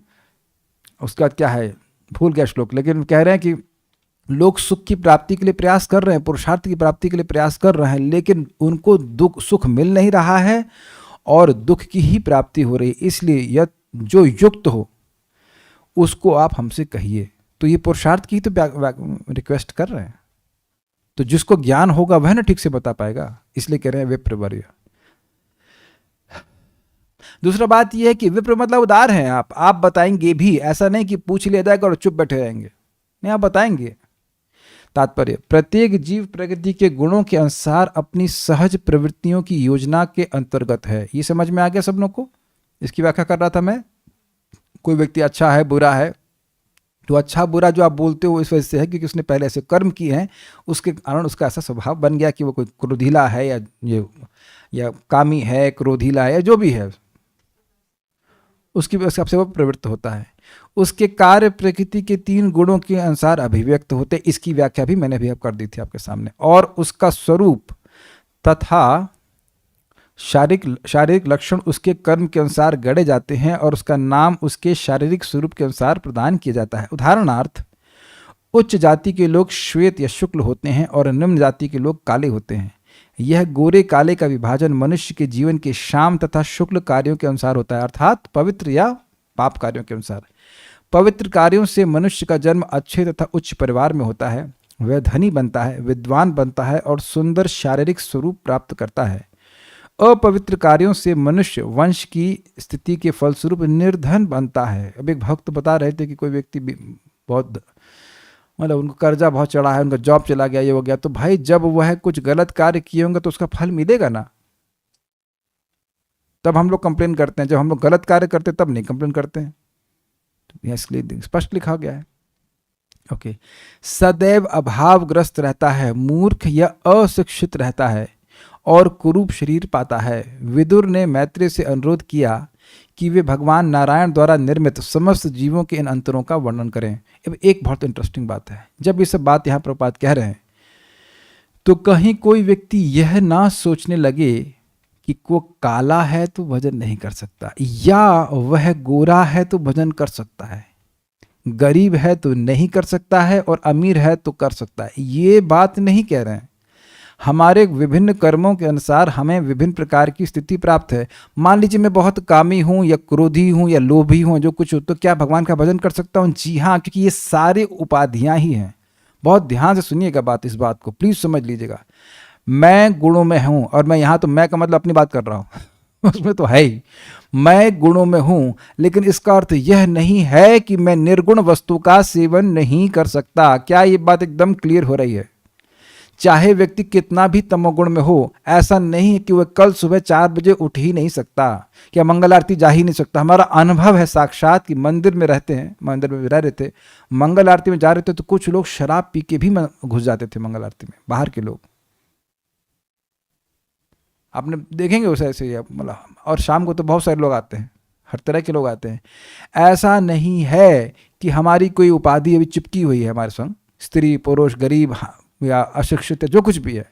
उसके बाद क्या है, भूल गया श्लोक, लेकिन कह रहे हैं कि लोग सुख की प्राप्ति के लिए प्रयास कर रहे हैं, पुरुषार्थ की प्राप्ति के लिए प्रयास कर रहे हैं, लेकिन उनको सुख मिल नहीं रहा है और दुख की ही प्राप्ति हो रही है। इसलिए यह जो युक्त हो उसको आप हमसे कहिए। तो ये पुरुषार्थ की तो रिक्वेस्ट कर रहे हैं। तो जिसको ज्ञान होगा वह ना ठीक से बता पाएगा, इसलिए कह रहे हैं विप्रवर्य। दूसरा बात यह है कि विप्र मतलब उदार हैं आप बताएंगे भी, ऐसा नहीं कि पूछ लिया जाएगा और चुप बैठे रहेंगे, नहीं, आप बताएंगे। तात्पर्य, प्रत्येक जीव प्रकृति के गुणों के अनुसार अपनी सहज प्रवृत्तियों की योजना के अंतर्गत है। ये समझ में आ गया सब लोग को? इसकी व्याख्या कर रहा था मैं। कोई व्यक्ति अच्छा है बुरा है, तो अच्छा बुरा जो आप बोलते हो इस वजह से है क्योंकि उसने पहले ऐसे कर्म किए हैं, उसके कारण उसका ऐसा स्वभाव बन गया कि वो कोई क्रोधीला है या कामी है, क्रोधीला है, या जो भी है, उसकी हिसाब से वो प्रवृत्त होता है। उसके कार्य प्रकृति के 3 गुणों के अनुसार अभिव्यक्त होते, इसकी व्याख्या भी मैंने भी अब कर दी थी आपके सामने। और उसका स्वरूप तथा शारीरिक लक्षण उसके कर्म के अनुसार गढ़े जाते हैं और उसका नाम उसके शारीरिक स्वरूप के अनुसार प्रदान किया जाता है। उदाहरणार्थ, उच्च जाति के लोग श्वेत या शुक्ल होते हैं और निम्न जाति के लोग काले होते हैं। यह गोरे काले का विभाजन मनुष्य के जीवन के श्याम तथा शुक्ल कार्यों के अनुसार होता है, अर्थात पवित्र या पाप कार्यों के अनुसार। पवित्र कार्यों से मनुष्य का जन्म अच्छे तथा उच्च परिवार में होता है, वह धनी बनता है, विद्वान बनता है और सुंदर शारीरिक स्वरूप प्राप्त करता है। अपवित्र कार्यों से मनुष्य वंश की स्थिति के फलस्वरूप निर्धन बनता है। अब एक भक्त बता रहे थे कि कोई व्यक्ति बहुत मतलब उनको कर्जा बहुत चढ़ा है, उनका जॉब चला गया, ये हो गया, तो भाई जब वह कुछ गलत कार्य किए होंगे तो उसका फल मिलेगा ना। तब हम लोग कंप्लेन करते हैं, जब हम लोग गलत कार्य करते तब नहीं कंप्लेन करते हैं। तो इसलिए स्पष्ट लिखा गया है। ओके, सदैव अभावग्रस्त रहता है, मूर्ख या अशिक्षित रहता है और कुरूप शरीर पाता है। विदुर ने मैत्रेय से अनुरोध किया कि वे भगवान नारायण द्वारा निर्मित समस्त जीवों के इन अंतरों का वर्णन करें। अब एक बहुत इंटरेस्टिंग बात है, जब ये सब बात यहाँ प्रभुपाद कह रहे हैं तो कहीं कोई व्यक्ति यह ना सोचने लगे कि वो काला है तो भजन नहीं कर सकता, या वह गोरा है तो भजन कर सकता है, गरीब है तो नहीं कर सकता है और अमीर है तो कर सकता है। ये बात नहीं कह रहे हैं। हमारे विभिन्न कर्मों के अनुसार हमें विभिन्न प्रकार की स्थिति प्राप्त है। मान लीजिए मैं बहुत कामी हूँ या क्रोधी हूँ या लोभी हूँ, जो कुछ हो, तो क्या भगवान का भजन कर सकता हूँ? जी हाँ, क्योंकि ये सारे उपाधियाँ ही हैं। बहुत ध्यान से सुनिएगा बात, इस बात को प्लीज समझ लीजिएगा। मैं गुणों में हूँ, और मैं यहाँ तो मैं का मतलब अपनी बात कर रहा हूँ उसमें तो है ही, मैं गुणों में हूँ, लेकिन इसका अर्थ यह नहीं है कि मैं निर्गुण वस्तु का सेवन नहीं कर सकता। क्या ये बात एकदम क्लियर हो रही है? चाहे व्यक्ति कितना भी तमोगुण में हो, ऐसा नहीं है कि वह कल सुबह 4 बजे उठ ही नहीं सकता, क्या मंगल आरती जा ही नहीं सकता। हमारा अनुभव है साक्षात कि मंदिर में रहते हैं, मंदिर में रह रहे थे, मंगल आरती में जा रहे थे तो कुछ लोग शराब पी के भी घुस जाते थे मंगल आरती में, बाहर के लोग, आपने देखेंगे उसे ऐसे ही मतलब। और शाम को तो बहुत सारे लोग आते हैं, हर तरह के लोग आते हैं। ऐसा नहीं है कि हमारी कोई उपाधि अभी चिपकी हुई है हमारे संग, स्त्री पुरुष गरीब या अशिक्षित जो कुछ भी है,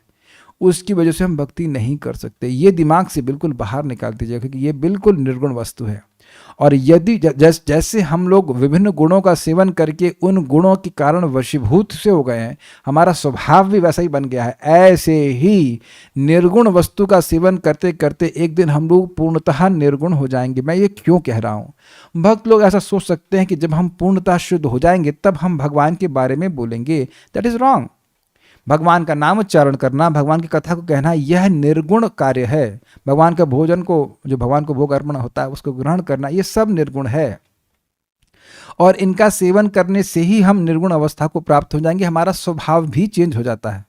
उसकी वजह से हम भक्ति नहीं कर सकते। ये दिमाग से बिल्कुल बाहर निकाल दीजिए, क्योंकि ये बिल्कुल निर्गुण वस्तु है। और यदि जैसे हम लोग विभिन्न गुणों का सेवन करके उन गुणों के कारण वशीभूत से हो गए हैं, हमारा स्वभाव भी वैसा ही बन गया है, ऐसे ही निर्गुण वस्तु का सेवन करते करते एक दिन हम लोग पूर्णतः निर्गुण हो जाएंगे। मैं ये क्यों कह रहा हूँ? भक्त लोग ऐसा सोच सकते हैं कि जब हम पूर्णतः शुद्ध हो जाएंगे तब हम भगवान के बारे में बोलेंगे। That is wrong. भगवान का नाम उच्चारण करना, भगवान की कथा को कहना, यह निर्गुण कार्य है। भगवान का भोजन को, जो भगवान को भोग अर्पण होता है, उसको ग्रहण करना, ये सब निर्गुण है। और इनका सेवन करने से ही हम निर्गुण अवस्था को प्राप्त हो जाएंगे। हमारा स्वभाव भी चेंज हो जाता है।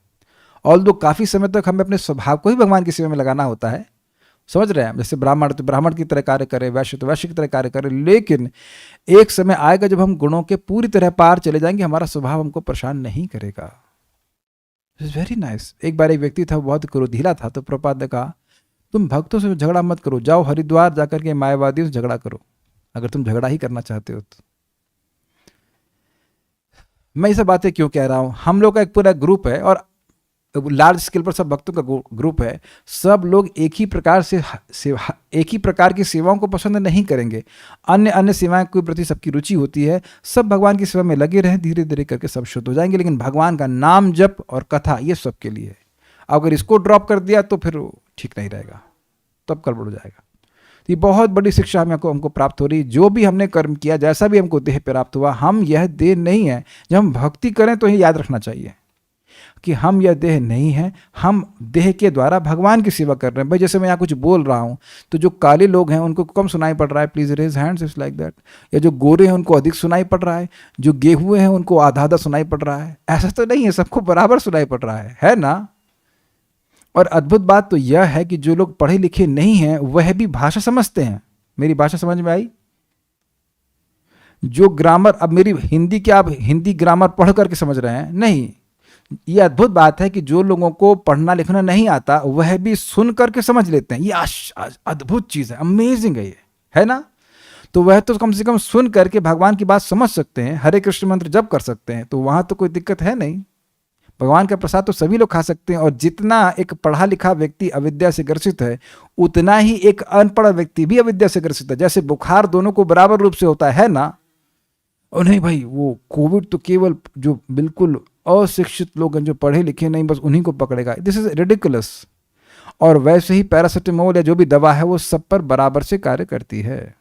ऑल्दो काफी समय तक हमें अपने स्वभाव को ही भगवान की सेवा में लगाना होता है, समझ रहे हैं? जैसे ब्राह्मण तो ब्राह्मण की तरह कार्य करे, वैश्य तो वैश्य की तरह कार्य करे, लेकिन एक समय आएगा जब हम गुणों के पूरी तरह पार चले जाएंगे, हमारा स्वभाव हमको परेशान नहीं करेगा। Very nice. एक बार एक व्यक्ति था, बहुत क्रोधीला था, तो प्रभुपाद ने कहा तुम भक्तों से झगड़ा मत करो, जाओ हरिद्वार जाकर के मायावादियों से झगड़ा करो, अगर तुम झगड़ा ही करना चाहते हो तो। मैं ये सब बातें क्यों कह रहा हूँ? हम लोग का एक पूरा ग्रुप है और लार्ज स्केल पर सब भक्तों का ग्रुप है। सब लोग एक ही प्रकार की सेवाओं को पसंद नहीं करेंगे। अन्य अन्य सेवाओं के प्रति सबकी रुचि होती है। सब भगवान की सेवा में लगे रहें, धीरे धीरे करके सब शुद्ध हो जाएंगे। लेकिन भगवान का नाम जप और कथा ये सबके लिए है। अगर इसको ड्रॉप कर दिया तो फिर ठीक नहीं रहेगा, तब गड़बड़ हो जाएगा। ये बहुत बड़ी शिक्षा हमको प्राप्त हो रही। जो भी हमने कर्म किया, जैसा भी हमको देह प्राप्त हुआ, हम यह देह नहीं है। जब हम भक्ति करें तो ये याद रखना चाहिए कि हम यह देह नहीं है, हम देह के द्वारा भगवान की सेवा कर रहे हैं। भाई जैसे मैं यहाँ कुछ बोल रहा हूँ तो जो काले लोग हैं उनको कम सुनाई पड़ रहा है, please raise hands it's like that. या जो गोरे हैं उनको अधिक सुनाई पड़ रहा है, जो गेहुए हैं उनको आधा आधा सुनाई पड़ रहा है। ऐसा तो नहीं है, सबको बराबर सुनाई पड़ रहा है ना? और अद्भुत बात तो यह है कि जो लोग पढ़े लिखे नहीं हैं वह भी भाषा समझते हैं। मेरी भाषा समझ में आई? जो ग्रामर, अब मेरी हिंदी क्या आप हिंदी ग्रामर पढ़ करके समझ रहे हैं? नहीं। ये अद्भुत बात है कि जो लोगों को पढ़ना लिखना नहीं आता वह भी सुन करके समझ लेते हैं। ये अद्भुत चीज है, अमेजिंग है ये, है ना? तो वह तो कम से कम सुन करके भगवान की बात समझ सकते हैं, हरे कृष्ण मंत्र जप कर सकते हैं, तो वहां तो कोई दिक्कत है नहीं। भगवान का प्रसाद तो सभी लोग खा सकते हैं। और जितना एक पढ़ा लिखा व्यक्ति अविद्या से ग्रसित है, उतना ही एक अनपढ़ व्यक्ति भी अविद्या से ग्रसित है। जैसे बुखार दोनों को बराबर रूप से होता है ना? और नहीं भाई, वो कोविड तो केवल जो बिल्कुल अशिक्षित लोग हैं, जो पढ़े लिखे नहीं, बस उन्हीं को पकड़ेगा। This is ridiculous. और वैसे ही पैरासिटामोल या जो भी दवा है वो सब पर बराबर से कार्य करती है।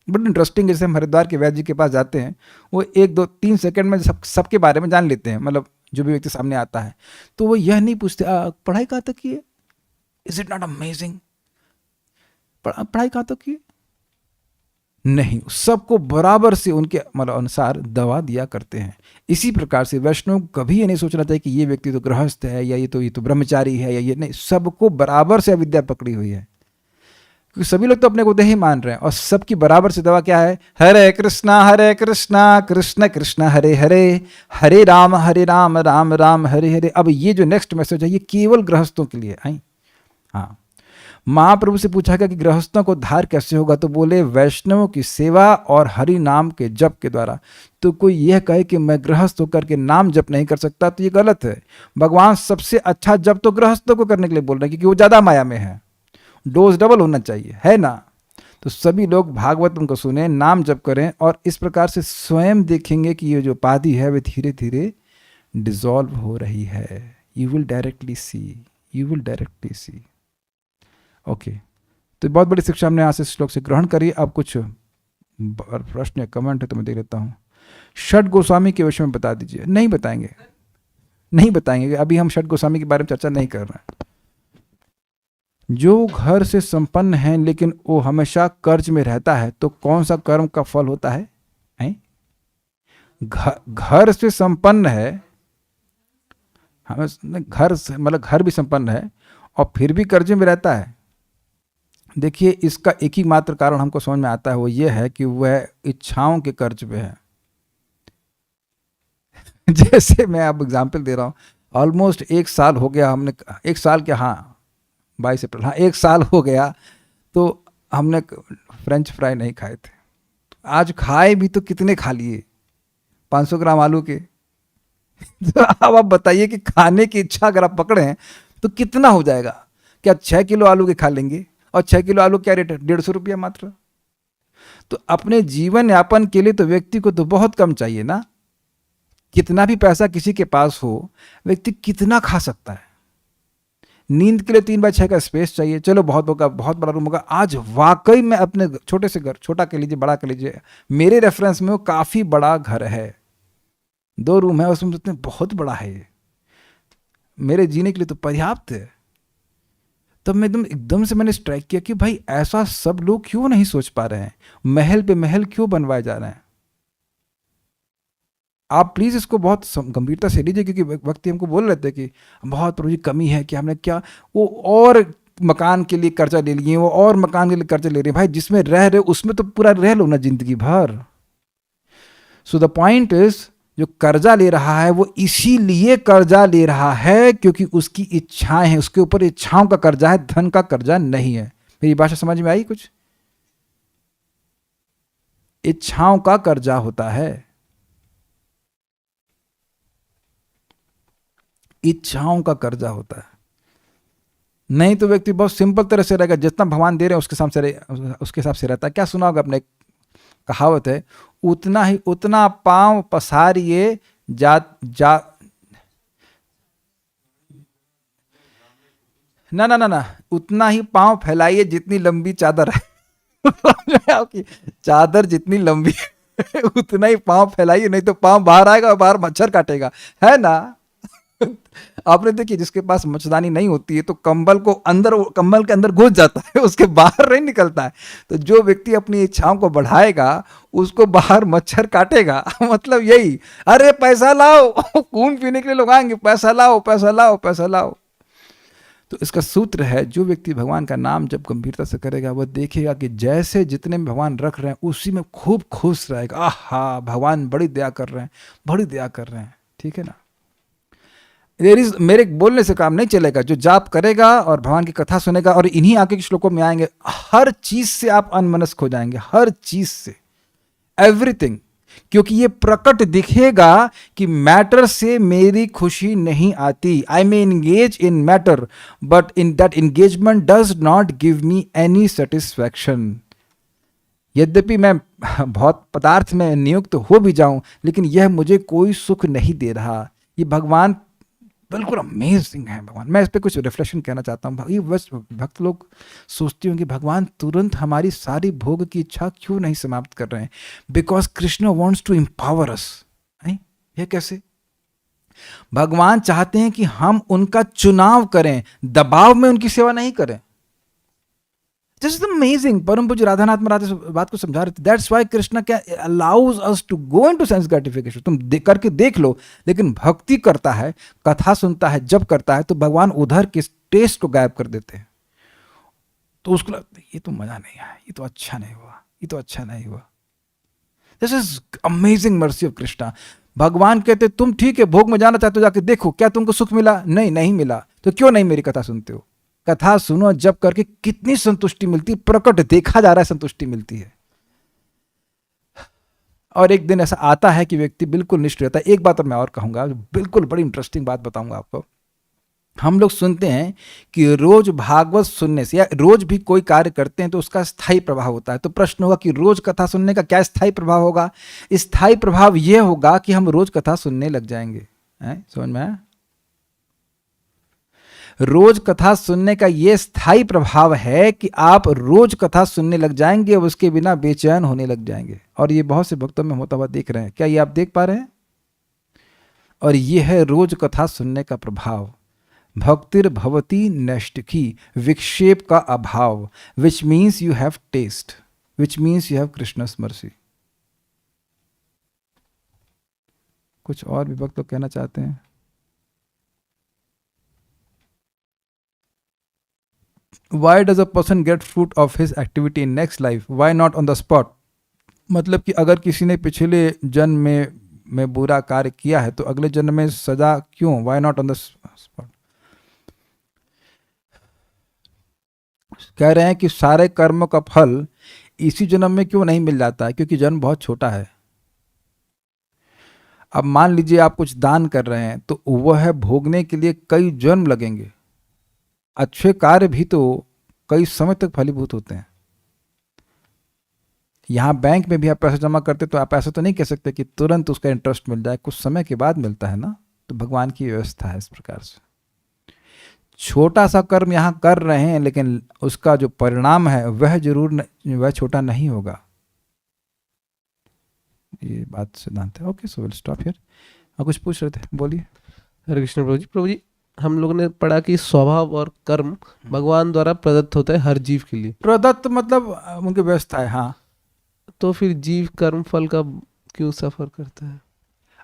बट इंटरेस्टिंग, जैसे हम हरिद्वार के वैद्य जी के पास जाते हैं, वो 1-2-3 सेकंड में सबके बारे में जान लेते हैं, मतलब जो भी व्यक्ति सामने आता है। तो वो यह नहीं पूछते पढ़ाई कहाँ तक की है, इज इट नॉट अमेजिंग, पढ़ाई कहाँ तक की है? नहीं, सबको बराबर से उनके मतलब अनुसार दवा दिया करते हैं। इसी प्रकार से वैष्णव कभी ये नहीं सोचना चाहिए कि ये व्यक्ति तो गृहस्थ है या ये तो ब्रह्मचारी है या ये नहीं, सबको बराबर से अविद्या पकड़ी हुई है। क्योंकि सभी लोग तो अपने को देही मान रहे हैं, और सबकी बराबर से दवा क्या है? हरे कृष्णा कृष्ण कृष्ण हरे हरे, हरे राम राम राम हरे हरे। अब ये जो नेक्स्ट मैसेज है ये केवल गृहस्थों के लिए है। हाँ, महाप्रभु से पूछा गया कि गृहस्थों को उद्धार कैसे होगा, तो बोले वैष्णवों की सेवा और हरि नाम के जप के द्वारा। तो कोई यह कहे कि मैं गृहस्थ होकर के नाम जप नहीं कर सकता, तो ये गलत है। भगवान सबसे अच्छा जप तो गृहस्थों को करने के लिए बोल रहे हैं, क्योंकि वो ज़्यादा माया में है, डोज डबल होना चाहिए, है ना? तो सभी लोग भागवतम को सुने, नाम जप करें, और इस प्रकार से स्वयं देखेंगे कि ये जो उपाधि है वे धीरे धीरे डिसॉल्व हो रही है। You will directly see. Okay, तो बहुत बड़ी शिक्षा हमने यहाँ से श्लोक से ग्रहण करी। अब कुछ प्रश्न या कमेंट है तो मैं दे लेता हूँ। षट गोस्वामी के विषय में बता दीजिए। नहीं बताएंगे, अभी हम षट गोस्वामी के बारे में चर्चा नहीं कर रहे हैं। जो घर से संपन्न है लेकिन वो हमेशा कर्ज में रहता है, तो कौन सा कर्म का फल होता है? घर से संपन्न है, हमें घर से मतलब घर भी संपन्न है और फिर भी कर्जे में रहता है। देखिए, इसका एक ही मात्र कारण हमको समझ में आता है, वो ये है कि वह इच्छाओं के कर्ज पे है। जैसे मैं अब एग्जाम्पल दे रहा हूँ, ऑलमोस्ट 1 साल हो गया हमने, 1 साल क्या, हाँ 22 अप्रैल, हाँ 1 साल हो गया तो हमने फ्रेंच फ्राई नहीं खाए थे। आज खाए भी तो कितने खा लिए? 500 ग्राम आलू के। तो अब आप बताइए कि खाने की इच्छा अगर आप पकड़ें तो कितना हो जाएगा? क्या 6 किलो आलू के खा लेंगे? और 6 किलो आलू क्या रेट है? 150 रुपया मात्र। तो अपने जीवन यापन के लिए तो व्यक्ति को तो बहुत कम चाहिए ना। कितना भी पैसा किसी के पास हो, व्यक्ति कितना खा सकता है? नींद के लिए 3x6 का स्पेस चाहिए, चलो बहुत होगा, बहुत बड़ा रूम होगा। आज वाकई में अपने छोटे से घर, छोटा कह लीजिए बड़ा कह लीजिए, मेरे रेफरेंस में वो काफी बड़ा घर है, 2 रूम है, उसमें सोचते हैं बहुत बड़ा है ये, मेरे जीने के लिए तो पर्याप्त है। तब मैं एकदम से मैंने स्ट्राइक किया कि भाई ऐसा सब लोग क्यों नहीं सोच पा रहे हैं? महल पे महल क्यों बनवाए जा रहे हैं? आप प्लीज इसको बहुत गंभीरता से लीजिए, क्योंकि व्यक्ति हमको बोल रहे थे कि बहुत प्रभु जी कमी है कि हमने क्या, वो और मकान के लिए कर्जा ले लिए, वो और मकान के लिए कर्जा ले रहे हैं। भाई जिसमें रह रहे उसमें तो पूरा रह लो ना जिंदगी भर। सो द पॉइंट इज, जो कर्जा ले रहा है वो इसीलिए कर्जा ले रहा है क्योंकि उसकी इच्छाएं हैं, उसके ऊपर इच्छाओं का कर्जा है, धन का कर्जा नहीं है। मेरी भाषा समझ में आई कुछ? इच्छाओं का कर्जा होता है, इच्छाओं का कर्जा होता है। नहीं तो व्यक्ति बहुत सिंपल तरह से रहेगा, जितना भगवान दे रहे हैं उसके हिसाब से रहता है। क्या सुना होगा अपने, कहावत है, उतना पांव पसारिए ना उतना ही पांव फैलाइए जितनी लंबी चादर है। चादर जितनी लंबी है उतना ही पांव फैलाइए, नहीं तो पांव बाहर आएगा और बाहर मच्छर काटेगा, है ना? आपने देखिए, जिसके पास मच्छरदानी नहीं होती है तो कंबल के अंदर घुस जाता है, उसके बाहर नहीं निकलता है। तो जो व्यक्ति अपनी इच्छाओं को बढ़ाएगा उसको बाहर मच्छर काटेगा। मतलब यही, अरे पैसा लाओ, खून पीने के लिए लोग आएंगे, पैसा लाओ पैसा लाओ पैसा लाओ। तो इसका सूत्र है, जो व्यक्ति भगवान का नाम जब गंभीरता से करेगा वह देखेगा कि जैसे जितने में भगवान रख रहे हैं उसी में खूब खुश रहेगा। आहा, भगवान बड़ी दया कर रहे हैं, बड़ी दया कर रहे हैं। ठीक है ना। मेरे बोलने से काम नहीं चलेगा। जो जाप करेगा और भगवान की कथा सुनेगा और इन्हीं आगे के श्लोकों में आएंगे, हर चीज से आप अनमनस्क हो जाएंगे, हर चीज से, एवरीथिंग। क्योंकि ये प्रकट दिखेगा कि मैटर से मेरी खुशी नहीं आती। I may engage in matter but in that engagement does not give me any satisfaction. यद्यपि मैं बहुत पदार्थ में नियुक्त हो भी जाऊं, लेकिन यह मुझे कोई सुख नहीं दे रहा। ये भगवान बिल्कुल अमेजिंग है। भगवान, मैं इस पर कुछ रिफ्लेक्शन कहना चाहता हूँ। ये बस भक्त लोग सोचते होंगे भगवान तुरंत हमारी सारी भोग की इच्छा क्यों नहीं समाप्त कर रहे हैं? Because Krishna wants to empower us. ये कैसे? भगवान चाहते हैं कि हम उनका चुनाव करें, दबाव में उनकी सेवा नहीं करें। This is amazing. परम पूज्य राधानाथ महाराज इस बात को समझा रहे थे। That's why Krishna can allows us to go into sense gratification. तुम करके देख लो। लेकिन भक्ति करता है, कथा सुनता है, जब करता है तो भगवान उधर के टेस्ट को गायब कर देते हैं। तो उसको लगता है ये तो मजा नहीं आया, ये तो अच्छा नहीं हुआ, ये तो अच्छा नहीं हुआ। This is amazing mercy of Krishna. भगवान कहते तुम ठीक है भोग में जाना चाहते हो, जाके देखो क्या तुमको सुख मिला? नहीं, नहीं मिला। तो क्यों नहीं मेरी कथा सुनते हो? कथा सुनो, जब करके कितनी संतुष्टि मिलती, प्रकट देखा जा रहा है, संतुष्टि मिलती है। और एक दिन ऐसा आता है कि व्यक्ति बिल्कुल निष्ठ रहता है। एक बात और मैं और कहूंगा, बिल्कुल बड़ी इंटरेस्टिंग बात बताऊंगा आपको। हम लोग सुनते हैं कि रोज भागवत सुनने से या रोज भी कोई कार्य करते हैं तो उसका स्थायी प्रभाव होता है। तो प्रश्न होगा कि रोज कथा सुनने का क्या स्थायी प्रभाव होगा? स्थायी प्रभाव यह होगा कि हम रोज कथा सुनने लग जाएंगे। समझ में आया? रोज कथा सुनने का यह स्थायी प्रभाव है कि आप रोज कथा सुनने लग जाएंगे और उसके बिना बेचैन होने लग जाएंगे। और ये बहुत से भक्तों में होता हुआ देख रहे हैं। क्या ये आप देख पा रहे हैं? और यह है रोज कथा सुनने का प्रभाव। भक्तिर भवती नैष्ठिकी, विक्षेप का अभाव, which means you have taste, which means you have Krishna's mercy. कुछ और भी भक्त लोग कहना चाहते हैं? Why does a person get fruit of his activity in next life? Why not on the spot? मतलब कि अगर किसी ने पिछले जन्म में बुरा कार्य किया है तो अगले जन्म में सजा क्यों? Why not on the spot? कह रहे हैं कि सारे कर्मों का फल इसी जन्म में क्यों नहीं मिल जाता है? क्योंकि जन्म बहुत छोटा है। अब मान लीजिए आप कुछ दान कर रहे हैं तो वह भोगने के लिए कई जन्म लगेंगे। अच्छे कार्य भी तो कई समय तक फलीभूत होते हैं। यहां बैंक में भी आप पैसा जमा करते तो आप ऐसा तो नहीं कह सकते कि तुरंत उसका इंटरेस्ट मिल जाए, कुछ समय के बाद मिलता है ना। तो भगवान की व्यवस्था है इस प्रकार से। छोटा सा कर्म यहां कर रहे हैं लेकिन उसका जो परिणाम है वह वह छोटा नहीं होगा। ये बात सिद्धांत है। Okay, so will stop here. आप कुछ पूछ रहे थे, बोलिए। हरे कृष्ण प्रभु जी। प्रभु जी, हम लोगों ने पढ़ा कि स्वभाव और कर्म भगवान द्वारा प्रदत्त होता है हर जीव के लिए। प्रदत्त मतलब उनकी व्यवस्था है। हाँ, तो फिर जीव कर्म फल का क्यों सफर करता है?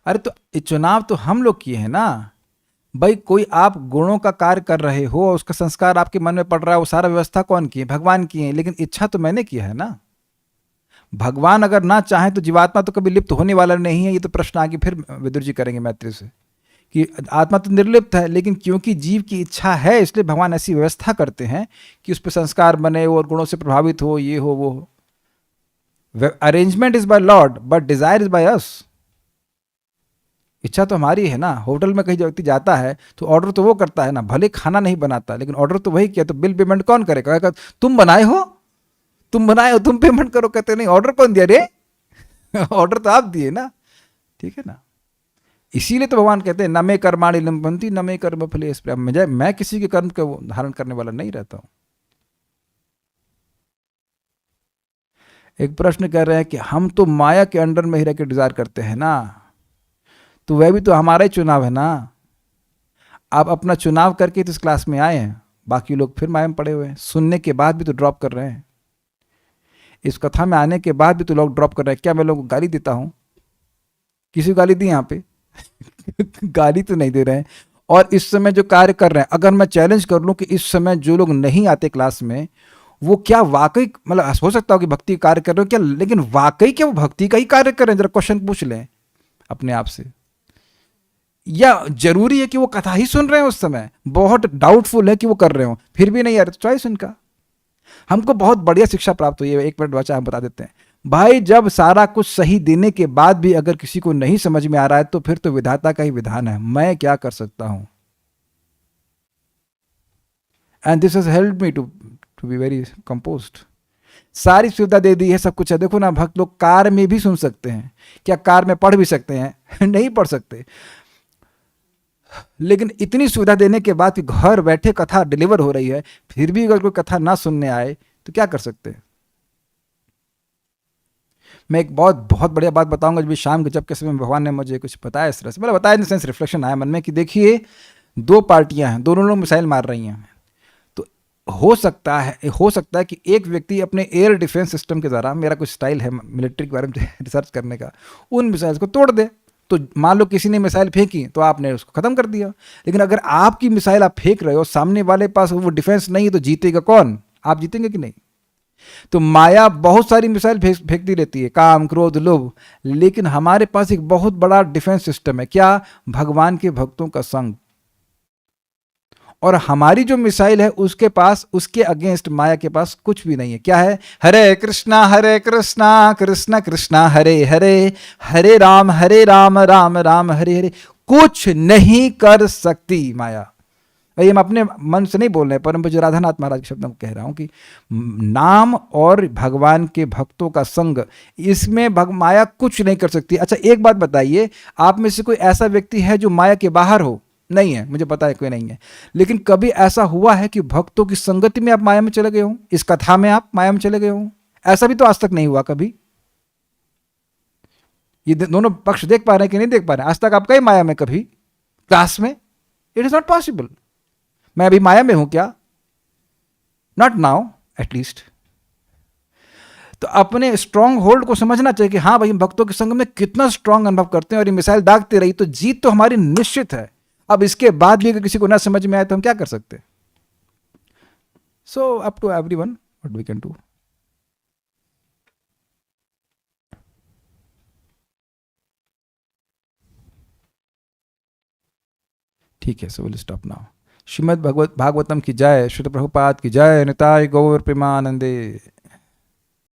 अरे तो चुनाव तो हम लोग किए हैं ना भाई। कोई आप गुणों का कार्य कर रहे हो, उसका संस्कार आपके मन में पड़ रहा है, वो सारा व्यवस्था कौन की है? भगवान की है। लेकिन इच्छा तो मैंने किया है ना। भगवान अगर ना चाहे तो जीवात्मा तो कभी लिप्त होने वाला नहीं है। ये तो प्रश्न आगे फिर विदुर जी करेंगे मैत्री से कि आत्मा तो निर्लिप्त है, लेकिन क्योंकि जीव की इच्छा है इसलिए भगवान ऐसी व्यवस्था करते हैं कि उस पर संस्कार बने और गुणों से प्रभावित हो, ये हो वो हो। Arrangement is by Lord but desire is by us. इच्छा तो हमारी है ना। होटल में कहीं व्यक्ति जाता है तो ऑर्डर तो वो करता है ना, भले खाना नहीं बनाता लेकिन ऑर्डर तो वही किया। तो बिल पेमेंट कौन करेगा? तुम बनाए हो, तुम पेमेंट करो। कहते नहीं, ऑर्डर कौन दिया रे? ऑर्डर तो आप दिए ना। ठीक है ना। इसीलिए तो भगवान कहते हैं न मे कर्माणि लिम्पन्ति न मे कर्म फले स्पृहा। मैं किसी के कर्म का धारण करने वाला नहीं रहता हूं। एक प्रश्न कर रहे हैं कि हम तो माया के अंडर में ही रह के डिजायर करते हैं ना, तो वह भी तो हमारा ही चुनाव है ना। आप अपना चुनाव करके तो इस क्लास में आए हैं, बाकी लोग फिर माया में पड़े हुए हैं। सुनने के बाद भी तो ड्रॉप कर रहे हैं। इस कथा में आने के बाद भी तो लोग ड्रॉप कर रहे हैं। क्या मैं लोगों को गाली देता हूं? किसी को गाली दी यहां पे? गाली तो नहीं दे रहे हैं। और इस समय जो कार्य कर रहे हैं, अगर मैं चैलेंज कर लूं कि इस समय जो लोग नहीं आते क्लास में, वो क्या वाकई, मतलब हो सकता हो कि भक्ति कार्य कर रहे हो क्या, लेकिन वाकई क्या वो भक्ति का ही कार्य कर रहे हैं? जरा क्वेश्चन पूछ लें अपने आप से। या जरूरी है कि वो कथा ही सुन रहे हैं उस समय? बहुत डाउटफुल है कि वो कर रहे हो, फिर भी नहीं यार, चॉइस उनका। हमको बहुत बढ़िया शिक्षा प्राप्त हुई है, एक मिनट बचा हम बता देते हैं भाई। जब सारा कुछ सही देने के बाद भी अगर किसी को नहीं समझ में आ रहा है, तो फिर तो विधाता का ही विधान है, मैं क्या कर सकता हूं। And this has helped me to be very composed. सारी सुविधा दे दी है, सब कुछ है। देखो ना, भक्त लोग कार में भी सुन सकते हैं, क्या कार में पढ़ भी सकते हैं? नहीं पढ़ सकते। लेकिन इतनी सुविधा देने के बाद कि घर बैठे कथा डिलीवर हो रही है, फिर भी अगर कोई कथा ना सुनने आए तो क्या कर सकते हैं? मैं एक बहुत बहुत बढ़िया बात बताऊंगा, जब शाम के जब के समय भगवान ने मुझे कुछ बताया इस तरह से, मतलब बताया इन सेंस रिफ्लेक्शन आया मन में कि देखिए, दो पार्टियां हैं, दोनों लोग मिसाइल मार रही हैं। तो हो सकता है कि एक व्यक्ति अपने एयर डिफेंस सिस्टम के द्वारा, मेरा कुछ स्टाइल है मिलिट्री के बारे में रिसर्च करने का, उन मिसाइल्स को तोड़ दे। तो मान लो किसी ने मिसाइल फेंकी तो आपने उसको खत्म कर दिया। लेकिन अगर आपकी मिसाइल आप फेंक रहे हो, सामने वाले पास वो डिफेंस नहीं है, तो जीतेगा कौन? आप जीतेंगे कि नहीं? तो माया बहुत सारी मिसाइल फेंकती रहती है, काम क्रोध लोभ, लेकिन हमारे पास एक बहुत बड़ा डिफेंस सिस्टम है, क्या? भगवान के भक्तों का संग। और हमारी जो मिसाइल है उसके पास, उसके अगेंस्ट माया के पास कुछ भी नहीं है। क्या है? हरे कृष्णा कृष्ण कृष्णा हरे हरे, हरे राम राम राम हरे हरे। कुछ नहीं कर सकती माया। ये मैं अपने मन से नहीं बोल रहे, परम पूज्य राधानाथ महाराज के शब्दों को कह रहा हूं कि नाम और भगवान के भक्तों का संग, इसमें माया कुछ नहीं कर सकती। अच्छा एक बात बताइए, आप में से कोई ऐसा व्यक्ति है जो माया के बाहर हो? नहीं है, मुझे पता है कोई नहीं है। लेकिन कभी ऐसा हुआ है कि भक्तों की संगति में आप माया में चले गए हो, इस कथा में आप माया में चले गए हो? ऐसा भी तो आज तक नहीं हुआ कभी। ये दोनों पक्ष देख पा रहे हैं कि नहीं देख पा रहे हैं? आज तक आप गए माया में कभी क्लास में? It is not possible. मैं अभी माया में हूं क्या? Not now at least. तो अपने स्ट्रांग होल्ड को समझना चाहिए कि हाँ भाई, हम भक्तों के संग में कितना स्ट्रांग अनुभव करते हैं, और ये मिसाइल दागते रही तो जीत तो हमारी निश्चित है। अब इसके बाद भी अगर किसी को ना समझ में आए तो हम क्या कर सकते? So up to everyone what we can do. ठीक है, so will stop now. Srimad Bhagavatam की जय, श्रील प्रभुपाद की जय, निताय गौर प्रेमानंदे।